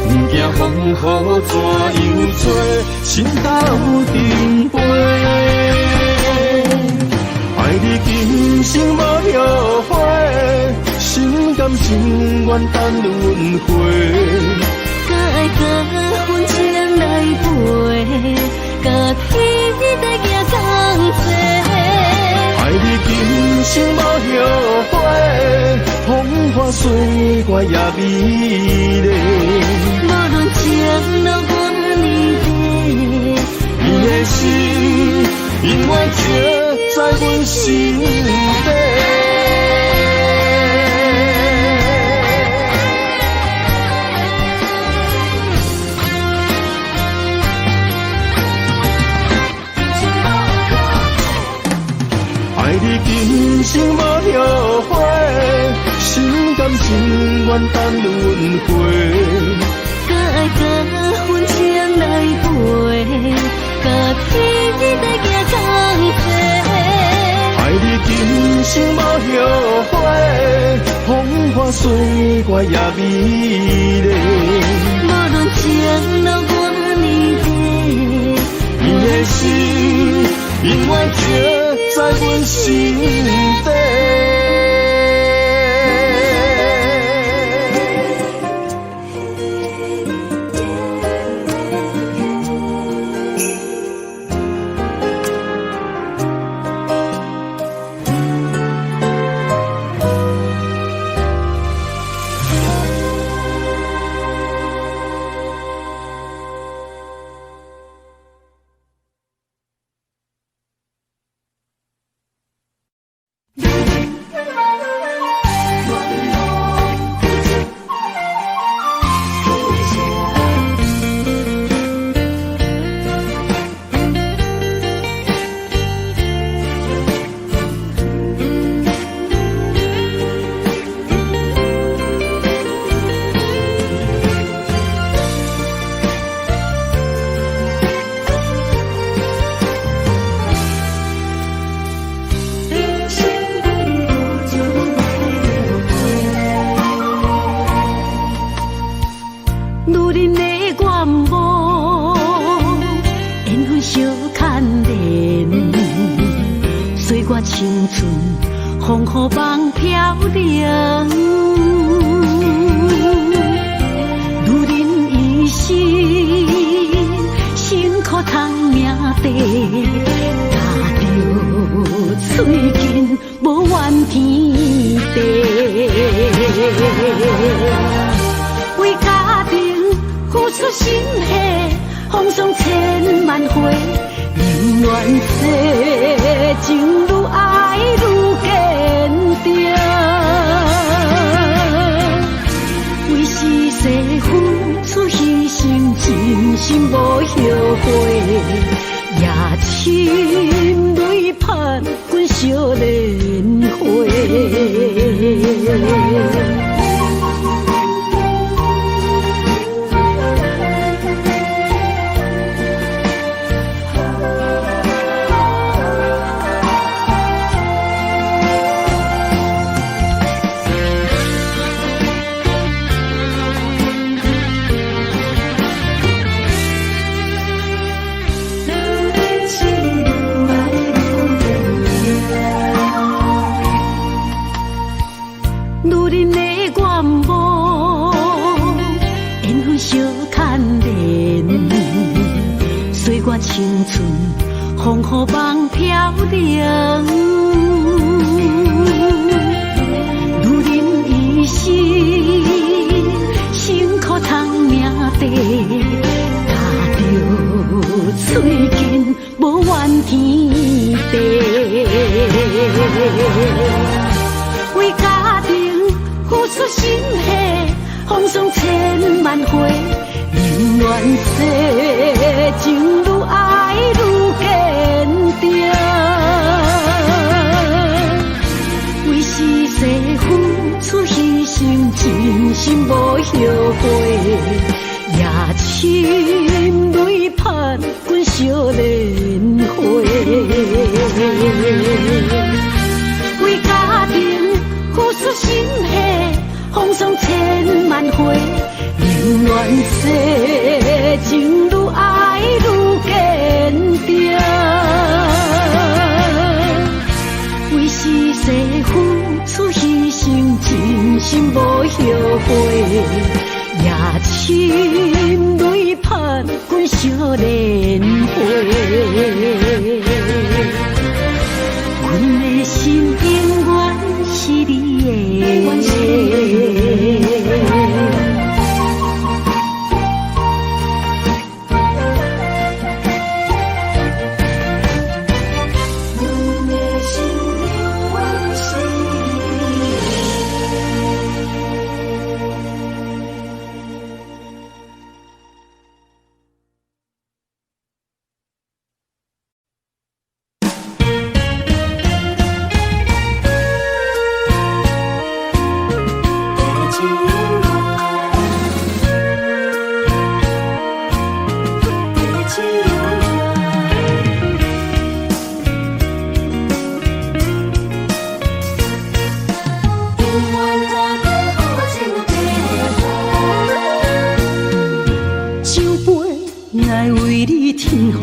不惊风雨怎样吹，心斗阵飞。爱你今生无后悔，心甘情愿等轮回。甲爱甲阮情来陪，甲天地行同齐。爱你今生无后悔，风花水月也美丽。无论情路多离别，你的心永远刻在阮心底。爱你今生无后悔，心甘情愿等轮回。搁爱甲阮情来陪，甲天在行同齐。爱你今生无后悔，风花水月也美丽。无论情路多离别，你的心永远刻在阮心底。青春风雨梦飘零，女人一生辛苦赚命地，踏着嘴筋无怨天地，为家庭付出心血，风霜千万回。宁愿世情愈爱愈坚定，为是世付出牺牲，真心无后悔，也深泪盼阮少年花。青春风雨梦飘零，女人一生辛苦赚命地，踏着嘴筋无怨天地，为家庭付出心血，风霜千万回。宁愿世情愈爱愈坚定，为是世付出牺牲，真心无后悔，也深泪盼阮少年花。为家庭付出心血，风霜千万回。宁愿世情愈爱愈坚定，为是世付出牺牲，真心无后悔，也深泪盼阮少年花。阮的心永为你添予缘，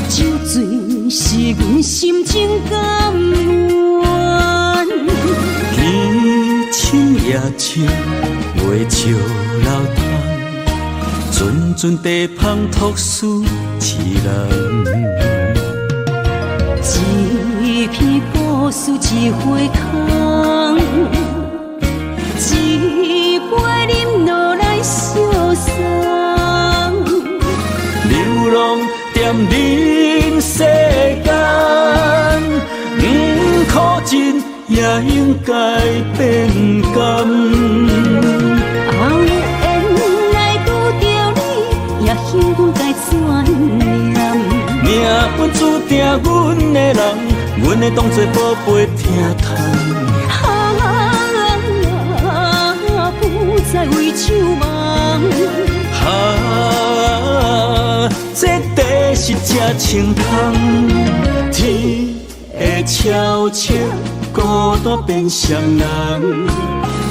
酒醉是阮心情甘愿。天深夜深，月照楼窗，阵阵地芳托思一人。一片故事一回空，一杯饮落来相送。流浪踮人世间，苦尽也应该变甘。后缘来拄着你，也幸阮该转念。命本注定阮的人，阮会当作宝贝疼痛。不再为酒梦。这地是这清芳，天会悄悄孤单变双人，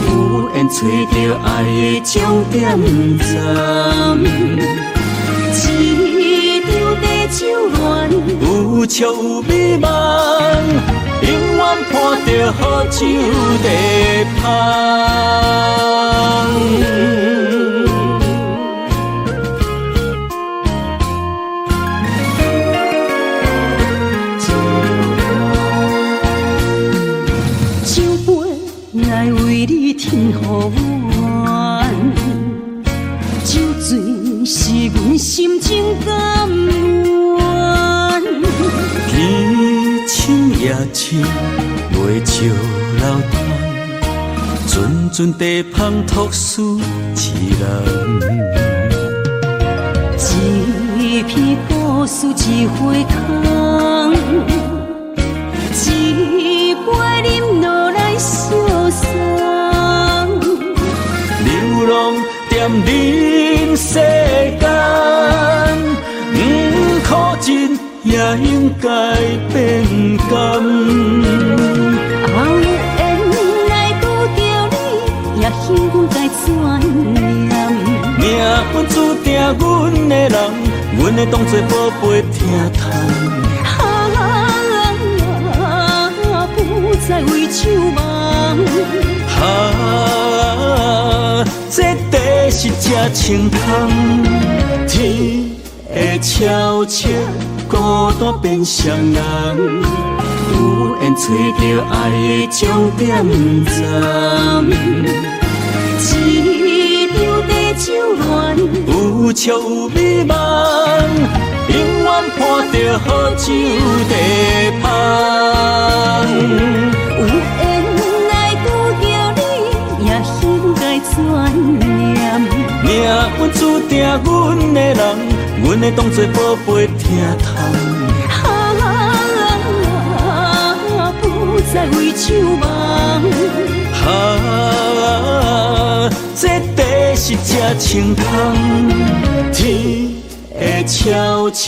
有缘找到爱的终点站。一场地酒恋，有笑有美梦，永远伴着好酒地芳。酒杯来为你添予缘，酒醉是阮心情甘愿。天深夜深，月照楼窗，阵阵地芳托思一人。一片故事一回空，一杯饮落来相送。流浪踮人世间，苦尽也应该变甘。后缘来拄着你，也幸阮该转念。命本注定阮的人，阮会当作宝贝疼痛。不再为酒梦。这地是这清芳，天会悄悄孤单变双人，有缘找到爱的终点站。一场地酒恋，有笑有美梦，永远伴着好酒地芳。有缘来拄着你，也应该转念。命本注定阮的人，阮会当作宝贝疼痛。不再为酒梦。这地是这清芳，天会悄悄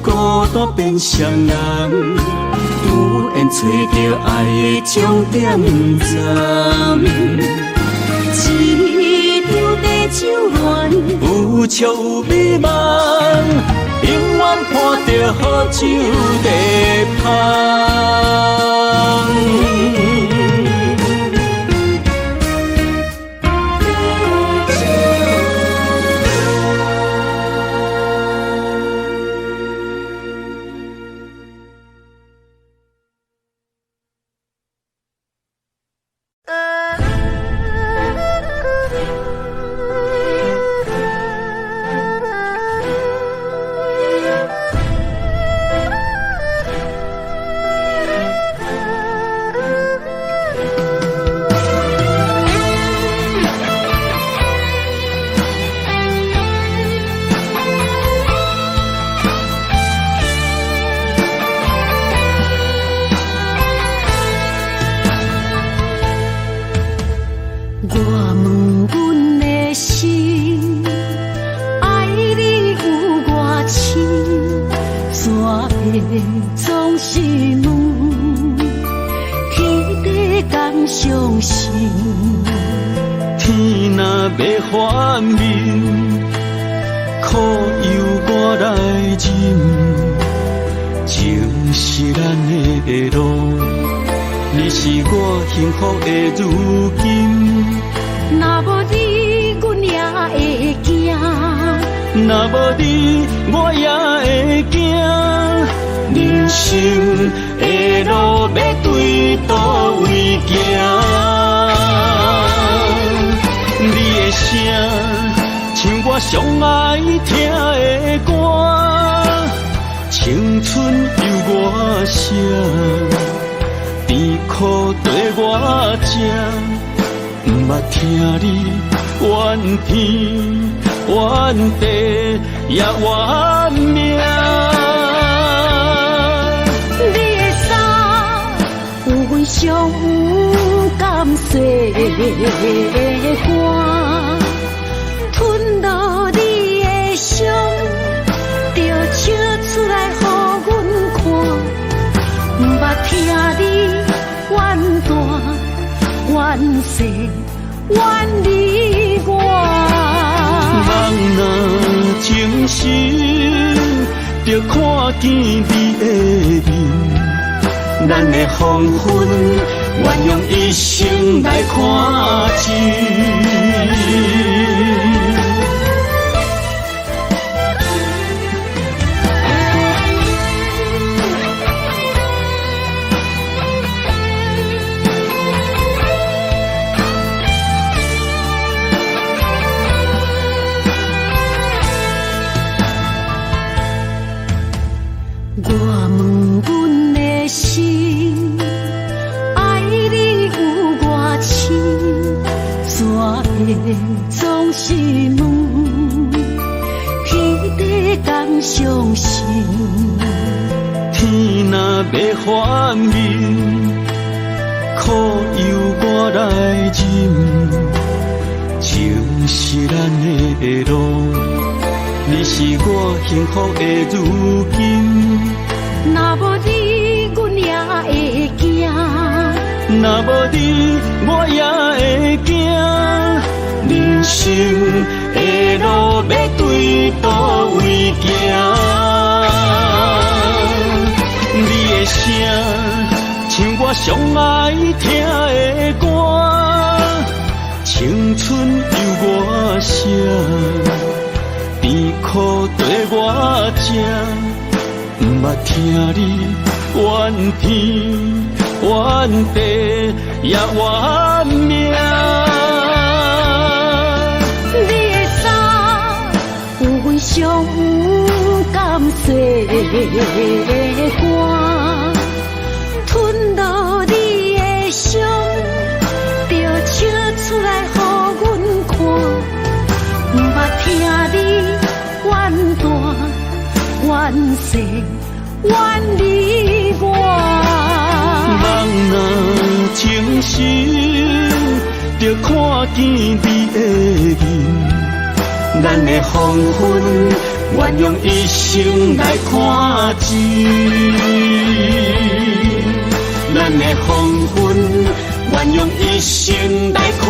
孤单变双人，有缘找到爱的终点站。一场地酒恋，有笑有美梦，永远伴着好酒地芳。总是问，天地敢相信？天若要反面，苦由我来忍，情是咱的路，你是我幸福的如今。若无你，阮也会惊；若无你，我也会惊。人生的路要对倒位行？你的声，像我上爱听的歌，青春由我写，甜苦对我吃。不捌听你怨天怨地也怨命。你的衫有阮上甘洗的汗，吞落你的伤，就笑出来予阮看。不捌听你怨大。怨世怨离我，人若情深，就看见你的面。咱的黄昏，愿用一生来看尽。我问阮的心，爱你有偌深，怎会总是问，彼地敢相信？天若要反面，苦由我来忍，情是咱的路。你是我幸福的如今。若无你，阮也会惊；若无你，我也会惊。人生的路要对倒位行？你的声，像我上爱听的歌，青春由我写。甜苦对我吃，不捌听你怨天怨地也怨命。你的衫有阮上甘洗的汗，吞落你的伤，就笑出来予阮看。不捌听你怨大怨世怨离我，人若情深，就看见你的面。咱的黄昏，愿用一生来看尽。咱的黄昏，愿用一生来看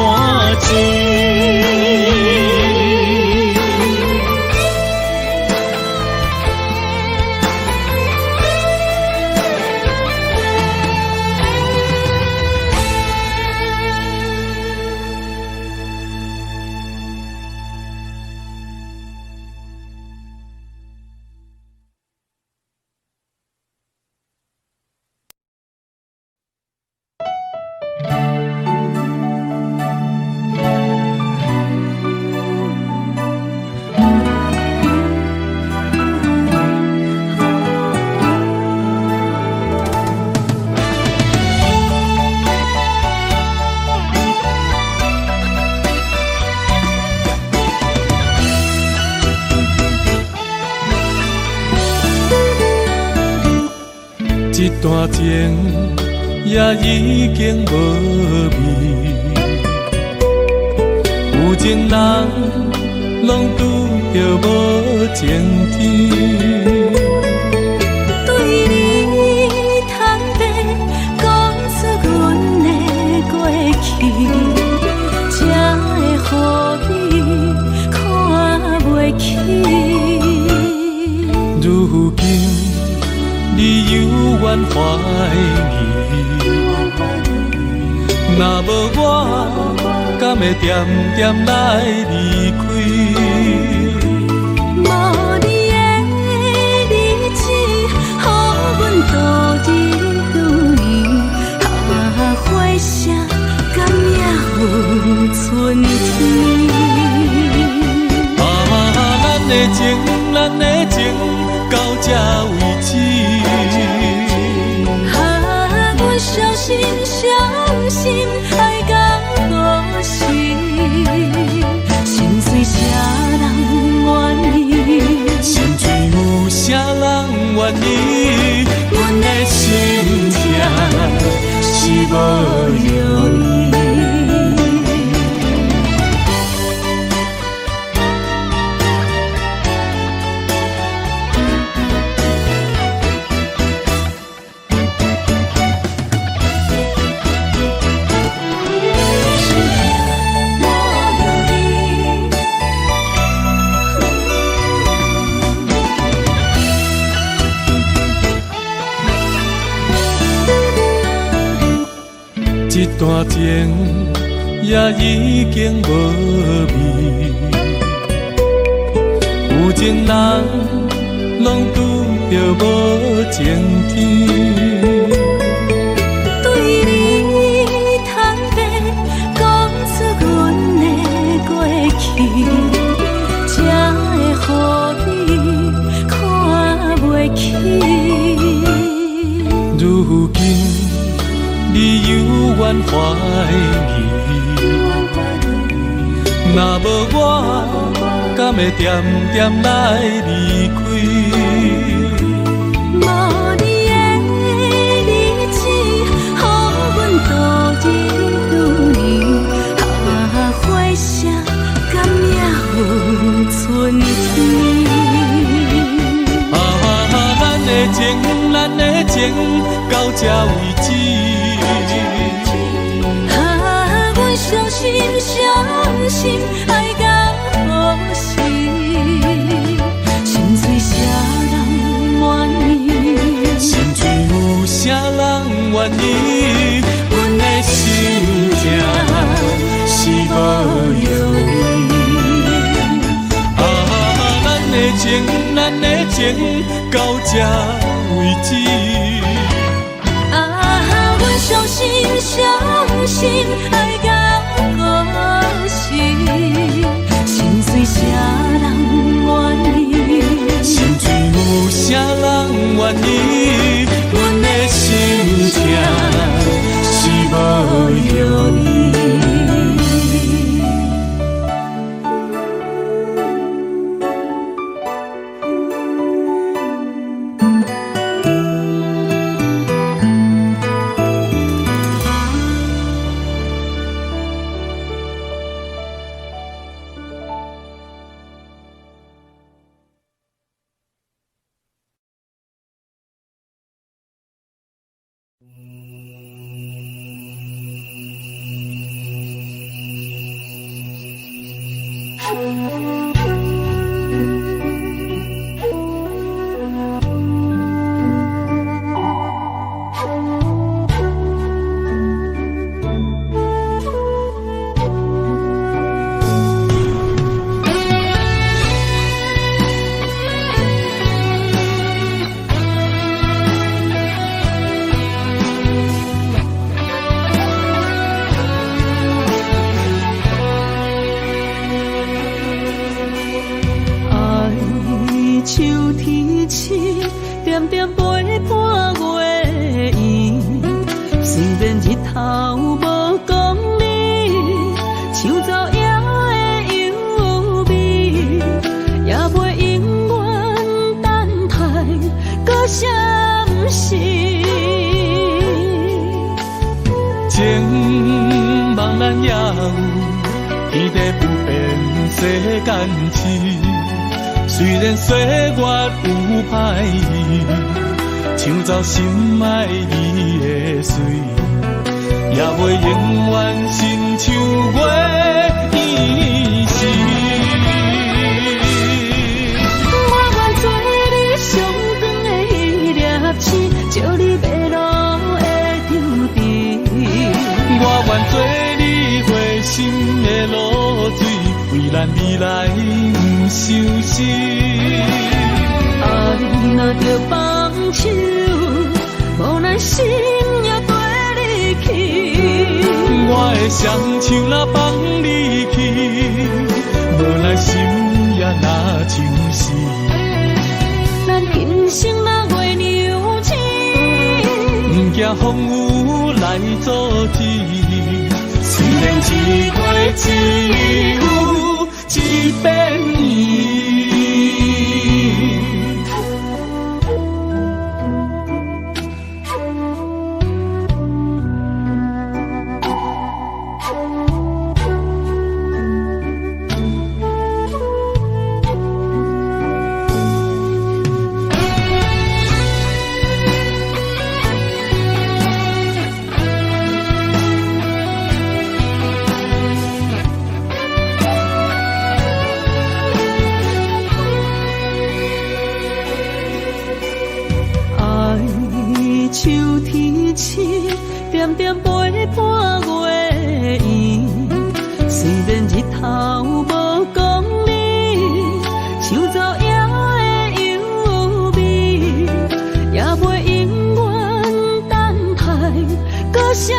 尽。一段情也已经无味，有情人拢拄着无情天。对你通白讲出阮的过去，才会予你看袂起。若无我，敢会点点来离开？无你的日子，予阮度日如年，花谢甘也有春天。咱的情，咱的情，到这为止。阮相信，相信爱到何时？心碎啥人愿意？心碎有啥人愿意？阮的心痛是无容易。一段情也已经无味，有情人拢拄着无情天。对你坦白，讲出阮的过去，才会予你看袂起。如今你有怨怀疑，若无我，敢会点点来离开？无你的日子，予阮度日如年，花谢甘也有春天。咱的情，咱的情，到这为止。阮相信，相信爱到何时？心碎啥人愿意？心碎有啥人愿意？阮的心痛是无容易。咱的情，咱的情，到这为止。阮相信，相信爱到何时？心碎啥人愿意？心碎有啥人愿意？阮的心痛是无容易。情茫然也有天地不变世间事，虽然岁月有歹意，抢走心爱你的水，也袂永远亲像月伊时。我愿做你上长的迄粒星，照你迷路的注定。我愿为咱未来不相信。爱若着放手，无咱心也跟你去。我的双手若放你去，无咱心也若像死。咱今生若月牛星，不惊风雨来阻止。虽然一月只有一遍年。秋天起，点点陪伴月圆。虽然日头无讲理，像早夜的幽味，也袂永远等待，搁闪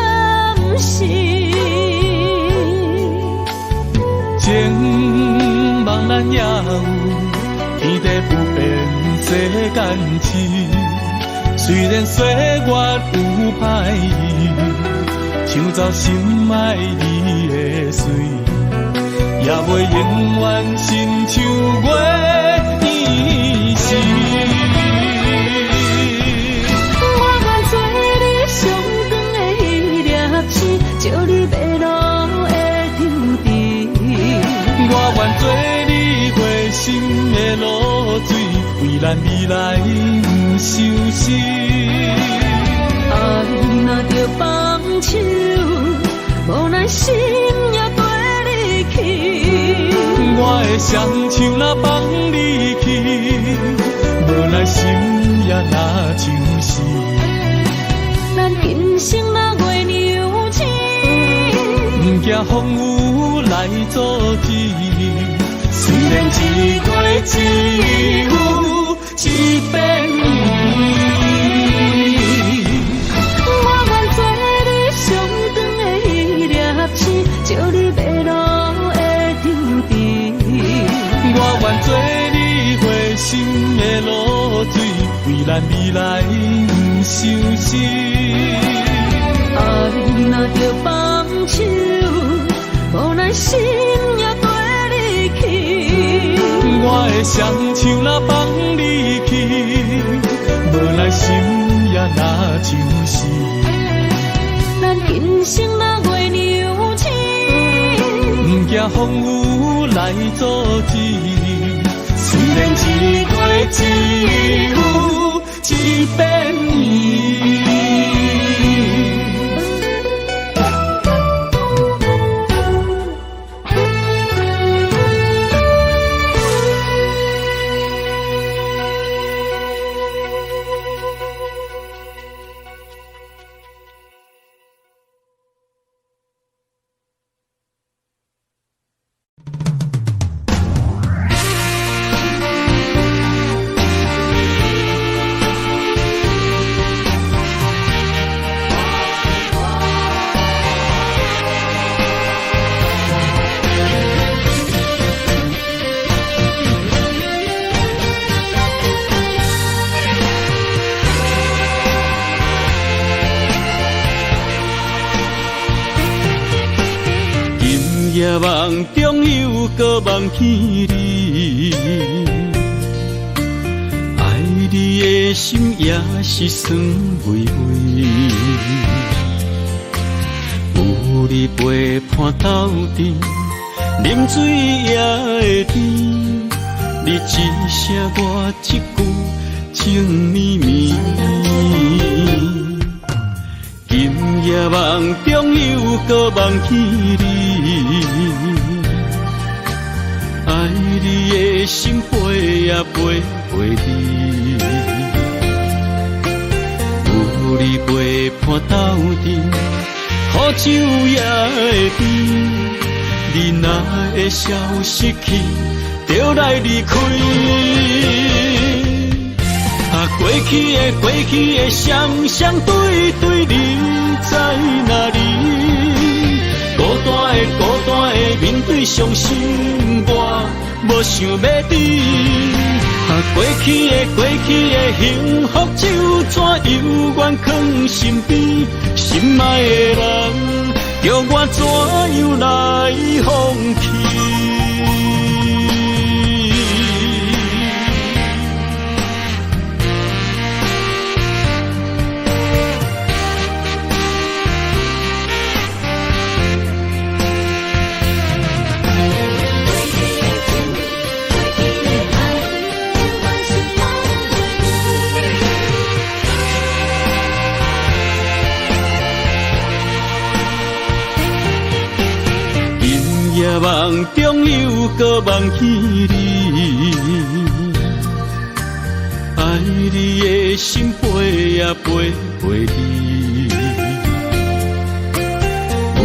逝。情茫然也有，天地不变，世间痴。虽然岁月有歹意，抢走心爱你的水，也袂永远亲像月圆时。我愿做你上长的迄粒星，照你迷路的丢滴。我愿做你回心的露水，为咱未来不相信。爱若着放手，无咱心也跟你去。我的双手若放你去，无咱心也若像死。咱今生若月牛星，不惊风雨来阻止。虽然一月只有一遍年。照你迷路的丢滴，我愿做你回心的露水，为咱未来不相信。爱若着放手，无咱心也跟你去。我的双手若放你去，无咱心也若像死。咱今生若月牛星，不惊风雨来阻止。虽然一月只有一遍年。夜梦中又搁梦起你，爱你的心也是酸微微。有你陪伴斗阵，啉水也会甜。你一声我一句，情绵绵。今夜梦中又搁梦起你，爱你的心飞也飞袂离。有你陪伴斗阵，苦酒也会甜。你若会消失去，就来离开。过去的双双对对，你在哪里？孤单的面对伤心，我无想要你。过去的幸福就怎犹原藏心边，心爱的人，叫我怎样来放弃？梦中又搁梦起你，爱你的心飞啊飞飞你，有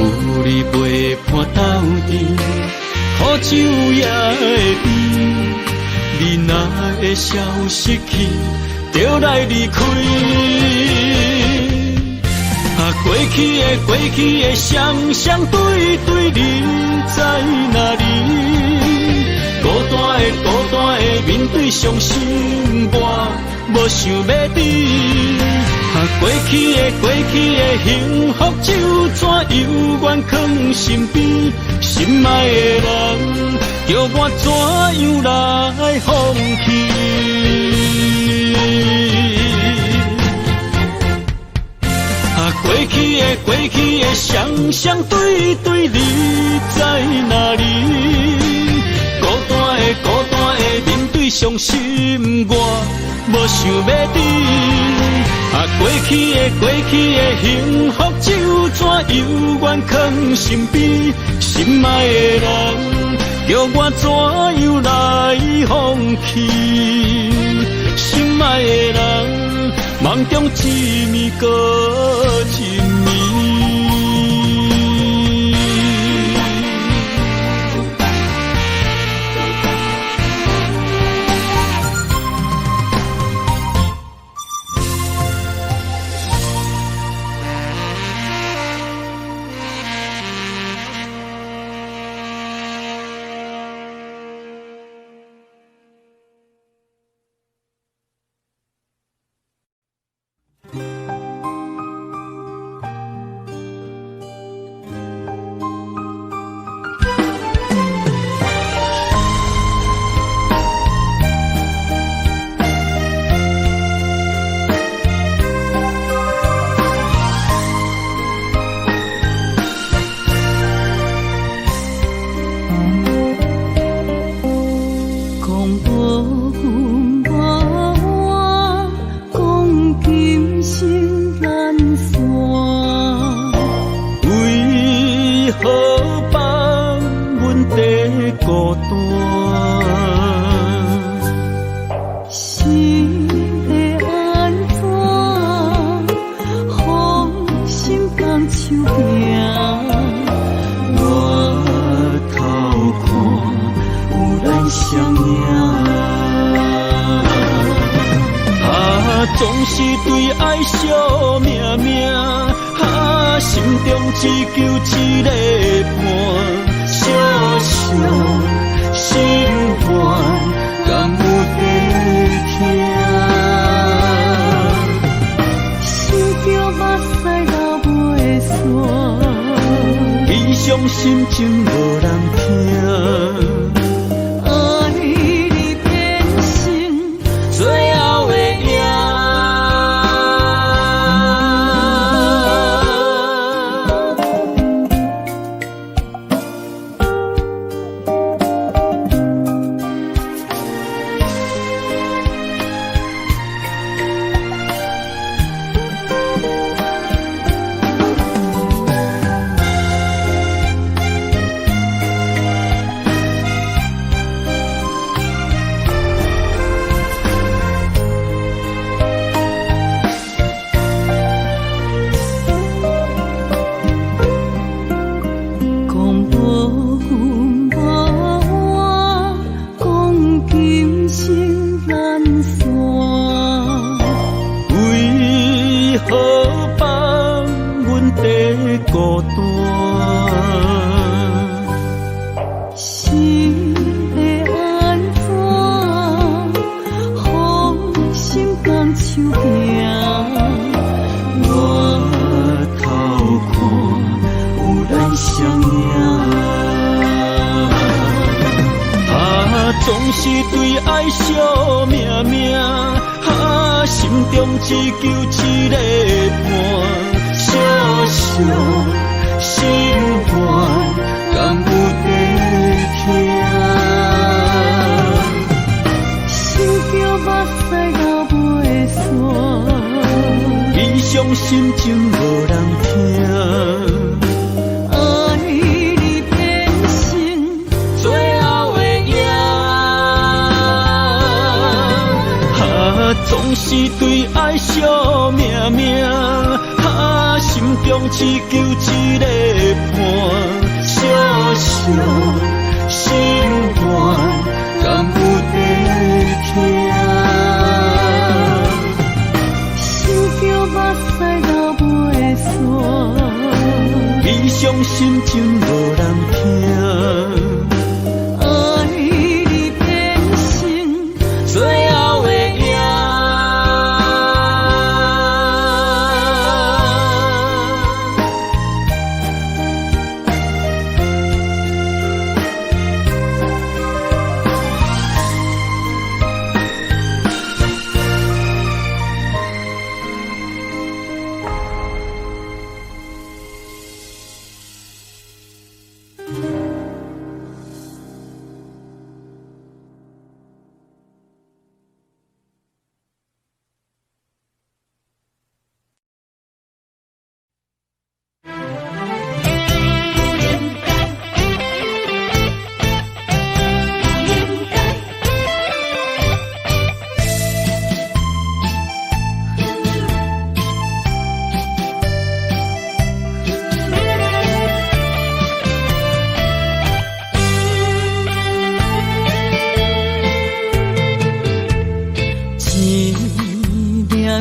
你陪伴斗阵，苦酒也会甜。你若会消失去，就来离开。过去的双双对对，你在哪里？孤单的面对伤心，我无想要你。过去的幸福就怎犹原藏心边，心爱的人，叫我怎样来放弃？过去的双双对对，你在哪里？孤单的面对伤心，我无想要你。过去的幸福就怎犹原藏心边，心爱的人，叫我怎样来放弃？心爱的人，梦中一暝搁一暝。总是对爱惜命命，心中只求一个伴，小小心愿，敢有地听？想着目屎流袂煞，悲伤心情无人听。爱你变成最后的影。总是对爱惜命命，心中只求一个伴，小小心肝，敢有地听？想着目屎流袂煞，悲伤心情无人听。总是对爱惜命命，心中只求一个伴，小小心肝，敢有地听？想着目屎流袂煞，悲伤心情无人听。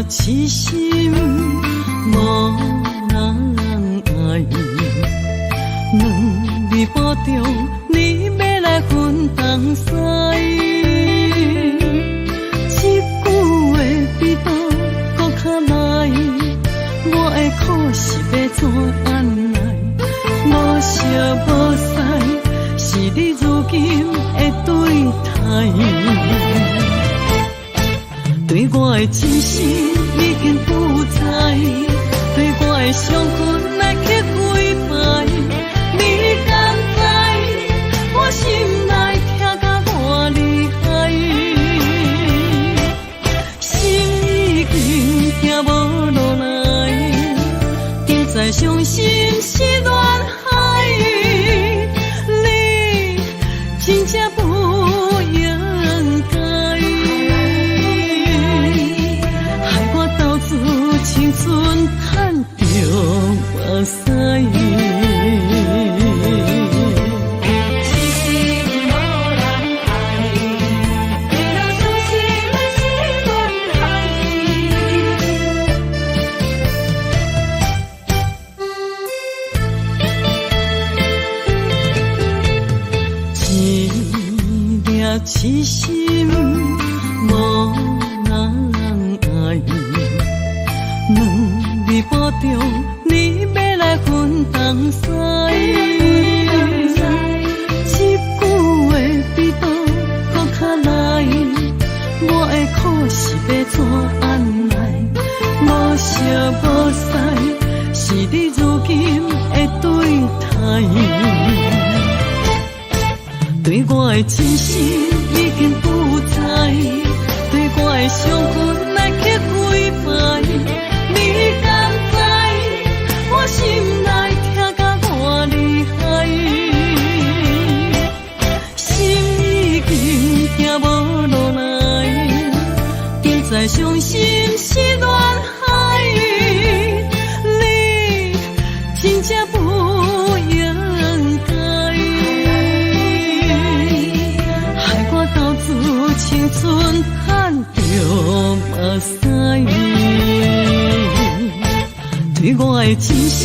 痴心无人爱，两日半中你要来分东西，一句话比刀搁较来，我的苦是要怎安来？无烧无屎，是你如今的对待。对我的真心已经不知，对我的伤痕来去几摆，你敢知我心内痛甲偌厉害？心已经行无落来，定在伤心是恋海，你真正不应该。青春叹着目屎，痴心无人爱，为了伤心的是恋海。一粒痴心无人爱。两日半中，你要来分东西，一句话比刀搁较来，我的苦是要怎安来？无烧无屎，是你如今的对待。对我的真心已经不知，对我的伤痕来去几摆。你敢知我心内痛甲偌厉害？心已经行无落来，定在伤心是恋海，你真正不应该，害我到处青春叹着目屎。对我的真心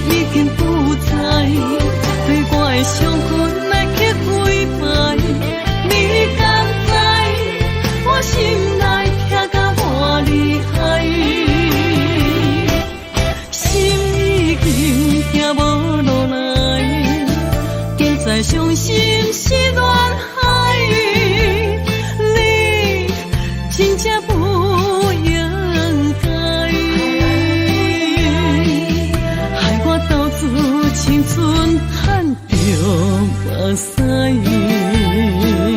已经不知，对我的伤痕来去几摆，你敢知我心内痛甲偌厉害？心已经行无落来，定在伤心是恋海。你。